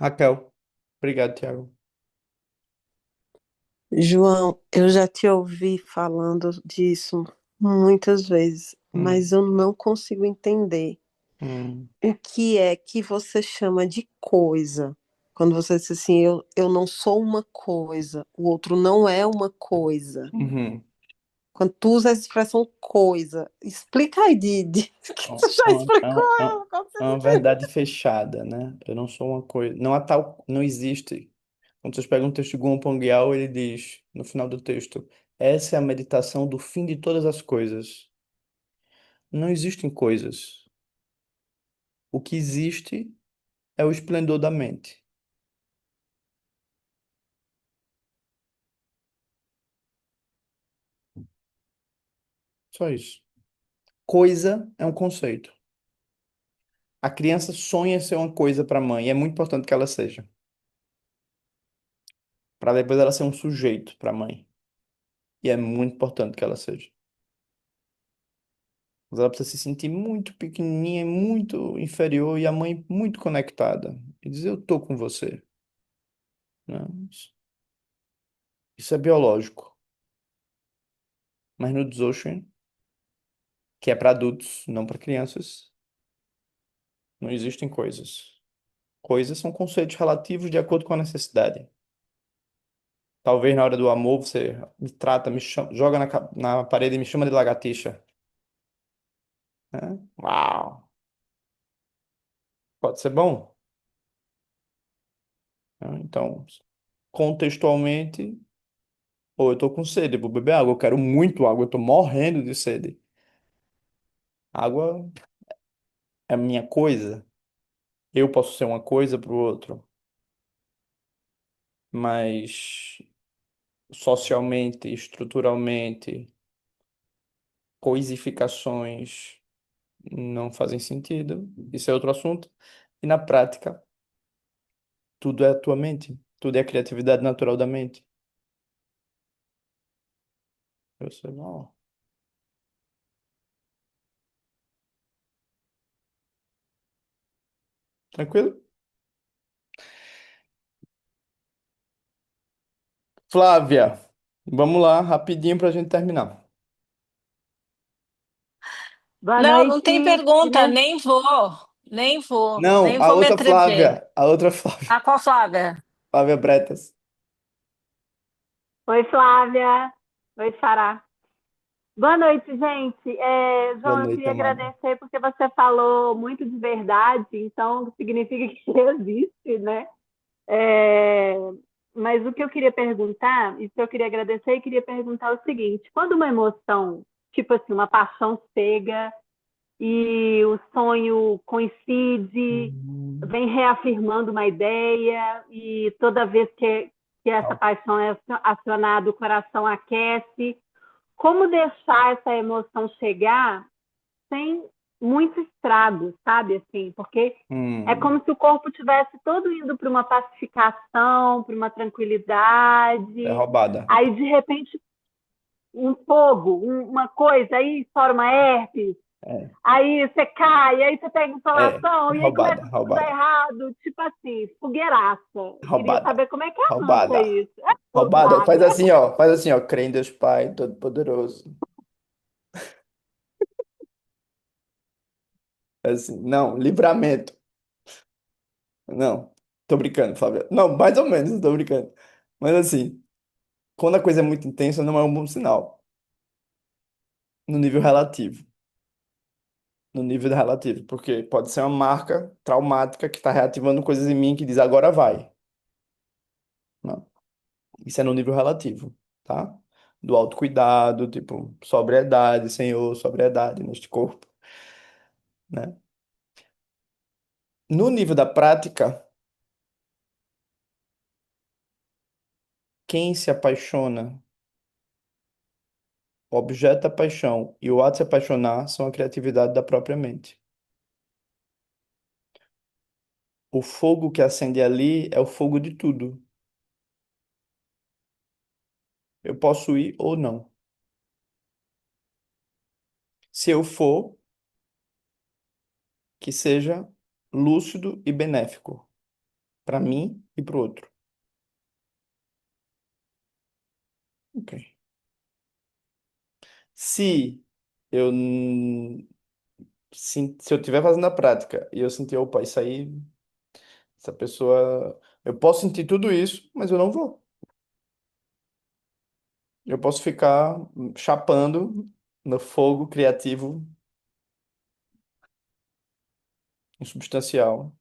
S1: Raquel. Obrigado, Thiago.
S9: João, eu já te ouvi falando disso muitas vezes, mas
S1: Hum,
S9: eu não consigo entender
S1: hum,
S9: o que é que você chama de coisa. Quando você diz assim, eu não sou uma coisa, o outro não é uma coisa.
S1: uhum.
S9: Quando tu usa essa expressão coisa, explica aí que
S1: É
S9: tu já explicou, eu não
S1: é
S9: consigo
S1: uma
S9: entender.
S1: verdade fechada, né? Eu não sou uma coisa. Não há tal. Não existe. Quando vocês pegam um texto de Guo Pongyan, ele diz, no final do texto, essa é a meditação do fim de todas as coisas. Não existem coisas. O que existe é o esplendor da mente. Só isso. Coisa é um conceito. A criança sonha ser uma coisa para a mãe, e é muito importante que ela seja. Para depois ela ser um sujeito para a mãe. E é muito importante que ela seja. Mas ela precisa se sentir muito pequenininha, muito inferior, e a mãe muito conectada. E dizer, eu tô com você. Né? Isso é biológico. Mas no Dzogchen, que é para adultos, não para crianças, não existem coisas. Coisas são conceitos relativos de acordo com a necessidade. Talvez na hora do amor você me trata, joga na parede e me chama de lagartixa. Né? Uau! Pode ser bom. Né? Então, contextualmente, ou eu tô com sede, vou beber água, eu quero muito água, eu tô morrendo de sede. Água é minha coisa. Eu posso ser uma coisa para o outro, mas socialmente, estruturalmente, coisificações não fazem sentido. Isso é outro assunto. E na prática, tudo é a tua mente, tudo é a criatividade natural da mente. Eu sei, não. Tranquilo? Flávia, vamos lá, rapidinho para a gente terminar.
S6: Boa
S3: Não, não
S6: noite,
S3: tem pergunta,
S6: meninas.
S3: nem vou, nem vou,
S1: Não,
S3: nem
S1: a
S3: vou me
S1: outra
S3: atrever.
S1: Flávia, a outra Flávia,
S3: A qual Flávia?
S1: Flávia Bretas.
S10: Oi, Flávia. Oi, Sará. Boa noite, gente.
S1: Boa
S10: João, eu
S1: noite,
S10: queria
S1: amada.
S10: agradecer porque você falou muito de verdade, então significa que existe, né? É, mas o que eu queria perguntar, isso eu queria agradecer e queria perguntar o seguinte: quando uma emoção, tipo assim, uma paixão chega e o sonho coincide,
S1: Hum,
S10: vem reafirmando uma ideia, e toda vez que essa
S1: Não.
S10: paixão é acionada, o coração aquece. Como deixar essa emoção chegar sem muito estrago, sabe? Assim, porque é
S1: Hum,
S10: como se o corpo tivesse todo indo para uma pacificação, para uma
S1: É
S10: tranquilidade.
S1: roubada.
S10: Aí, de repente, um fogo, uma coisa, aí estoura uma herpes,
S1: É,
S10: aí você cai, aí você pega
S1: é
S10: insolação, e aí
S1: roubada,
S10: começa tudo a dar
S1: roubada,
S10: errado, tipo assim, fogueiraça. Eu queria
S1: roubada,
S10: saber como é que avança
S1: roubada,
S10: isso. É
S1: roubada.
S10: roubada.
S1: Faz assim, ó. Crê em Deus Pai Todo-Poderoso. Assim, não, livramento. Não, tô brincando, Flávia. Não, mais ou menos, tô brincando. Mas assim, quando a coisa é muito intensa, não é um bom sinal. No nível relativo. No nível relativo. Porque pode ser uma marca traumática que está reativando coisas em mim que diz agora vai. Não. Isso é no nível relativo, tá? Do autocuidado, tipo, sobriedade, Senhor, sobriedade neste corpo, né? No nível da prática, quem se apaixona, o objeto da paixão e o ato de se apaixonar são a criatividade da própria mente. O fogo que acende ali é o fogo de tudo. Eu posso ir ou não. Se eu for, que seja lúcido e benéfico para mim e para o outro. Ok. Se eu se eu estiver fazendo a prática e eu sentir, opa, isso aí, essa pessoa, eu posso sentir tudo isso, mas eu não vou. Eu posso ficar chapando no fogo criativo, insubstancial,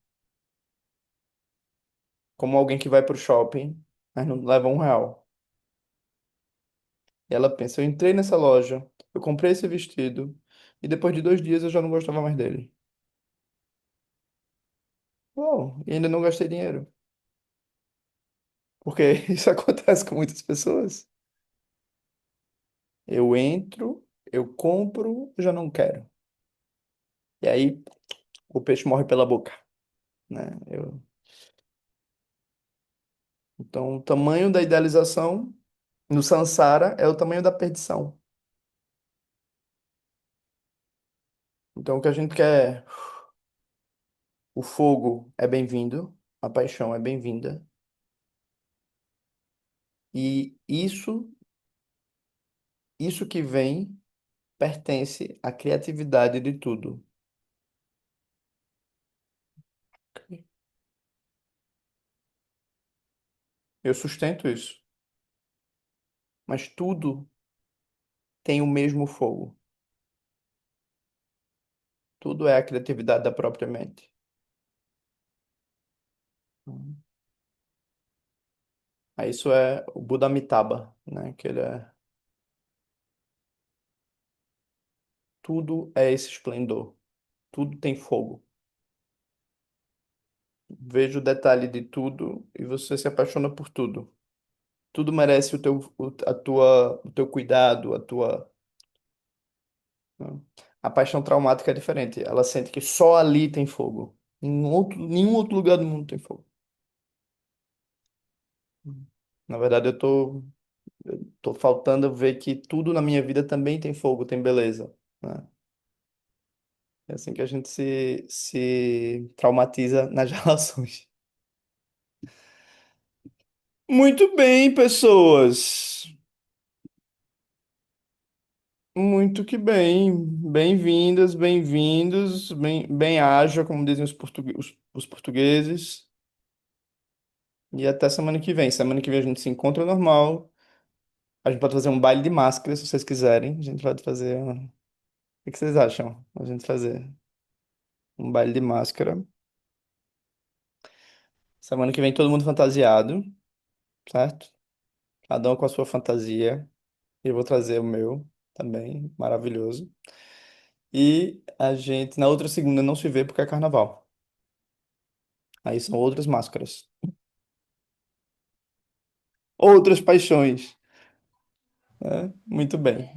S1: como alguém que vai pro shopping, mas não leva R$ 1. E ela pensa, eu entrei nessa loja, eu comprei esse vestido, e depois de 2 dias eu já não gostava mais dele. Uau, e ainda não gastei dinheiro. Porque isso acontece com muitas pessoas. Eu entro, eu compro, eu já não quero. E aí o peixe morre pela boca, né? Então, o tamanho da idealização no Sansara é o tamanho da perdição. Então, o que a gente quer, o fogo é bem-vindo, a paixão é bem-vinda, e isso que vem pertence à criatividade de tudo. Eu sustento isso, mas tudo tem o mesmo fogo. Tudo é a criatividade da própria mente. Aí isso é o Buda Amitabha, né? Que ele é tudo é esse esplendor, tudo tem fogo. Veja o detalhe de tudo e você se apaixona por tudo. Tudo merece o teu cuidado, a tua, né? A paixão traumática é diferente. Ela sente que só ali tem fogo. Nenhum outro lugar do mundo tem fogo. Na verdade, tô faltando ver que tudo na minha vida também tem fogo, tem beleza, né? É assim que a gente se traumatiza nas relações. Muito bem, pessoas. Muito que bem. Bem-vindas, bem-vindos, bem-aja, como dizem os portugueses. E até semana que vem. Semana que vem a gente se encontra normal. A gente pode fazer um baile de máscara, se vocês quiserem. A gente pode fazer. O que vocês acham? A gente fazer um baile de máscara. Semana que vem todo mundo fantasiado. certo? Cada um com a sua fantasia. Eu vou trazer o meu também, maravilhoso. E a gente, na outra segunda, não se vê porque é carnaval. Aí são outras máscaras. Outras paixões, né? Muito bem.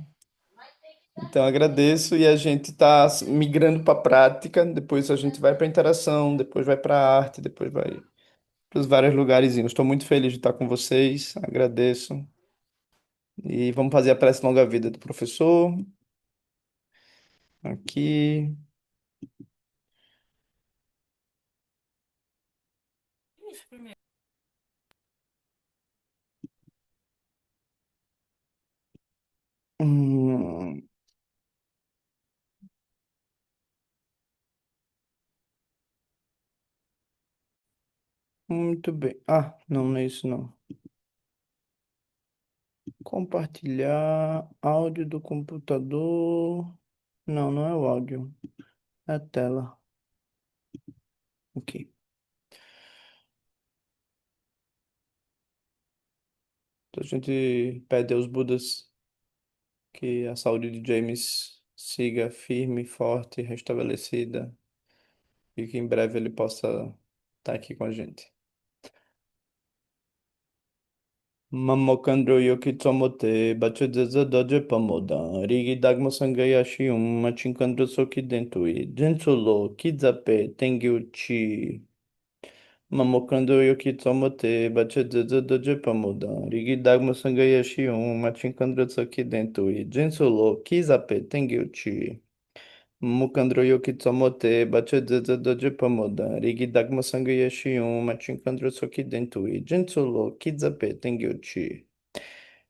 S1: Então, agradeço e a gente está migrando para a prática. Depois a gente vai para a interação, depois vai para a arte, depois vai para os vários lugarzinhos. Estou muito feliz de estar com vocês. Agradeço. E vamos fazer a prece longa-vida do professor. Aqui. Hum, muito bem. Ah, não, não é isso não. Compartilhar áudio do computador. Não, não é o áudio. É a tela. Ok. Então a gente pede aos Budas que a saúde de James siga firme, forte, restabelecida e que em breve ele possa estar aqui com a gente. Mamokandro yoki tsomote, bachadeza doje pamoda, rigi dagmo sangayashi machinkandro soki dentui, jensulo, kizape, tengyuchi. Mamokandro yoki tsomote, bachadeza doje pamoda, rigi dagmo sangayashi machinkandro soki dentui, jensulo, kizape, tengyuchi. Mukandro yoki tsomote, bachadeza doje pamoda, rigi dagmo sangayashi machinkandro soki dentui, jensulo, kizape, tengyuchi.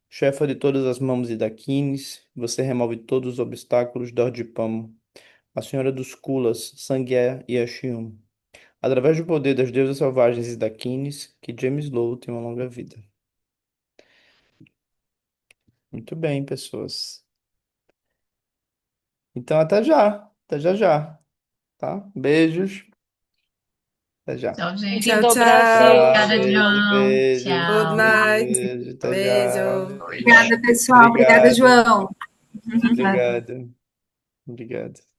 S1: Chefa de todas as mãos e daquines, você remove todos os obstáculos, Dordipamo, a senhora dos Kulas, Sangué e Axium. Através do poder das deusas selvagens e daquines, que James Lowe tenha uma longa vida. Muito bem, pessoas. Então, até já. Até já já, tá? Beijos. Até já.
S11: Tchau, gente.
S2: Bem-vindo
S5: Tchau,
S2: ao
S5: tchau.
S2: Brasil.
S11: Obrigada,
S1: Beijo,
S11: João.
S1: beijo.
S5: Good
S11: Tchau.
S5: night.
S1: Beijo, até já.
S5: Beijo.
S10: Obrigada, pessoal. Obrigada,
S1: Obrigado.
S10: João.
S1: Obrigado. Obrigado.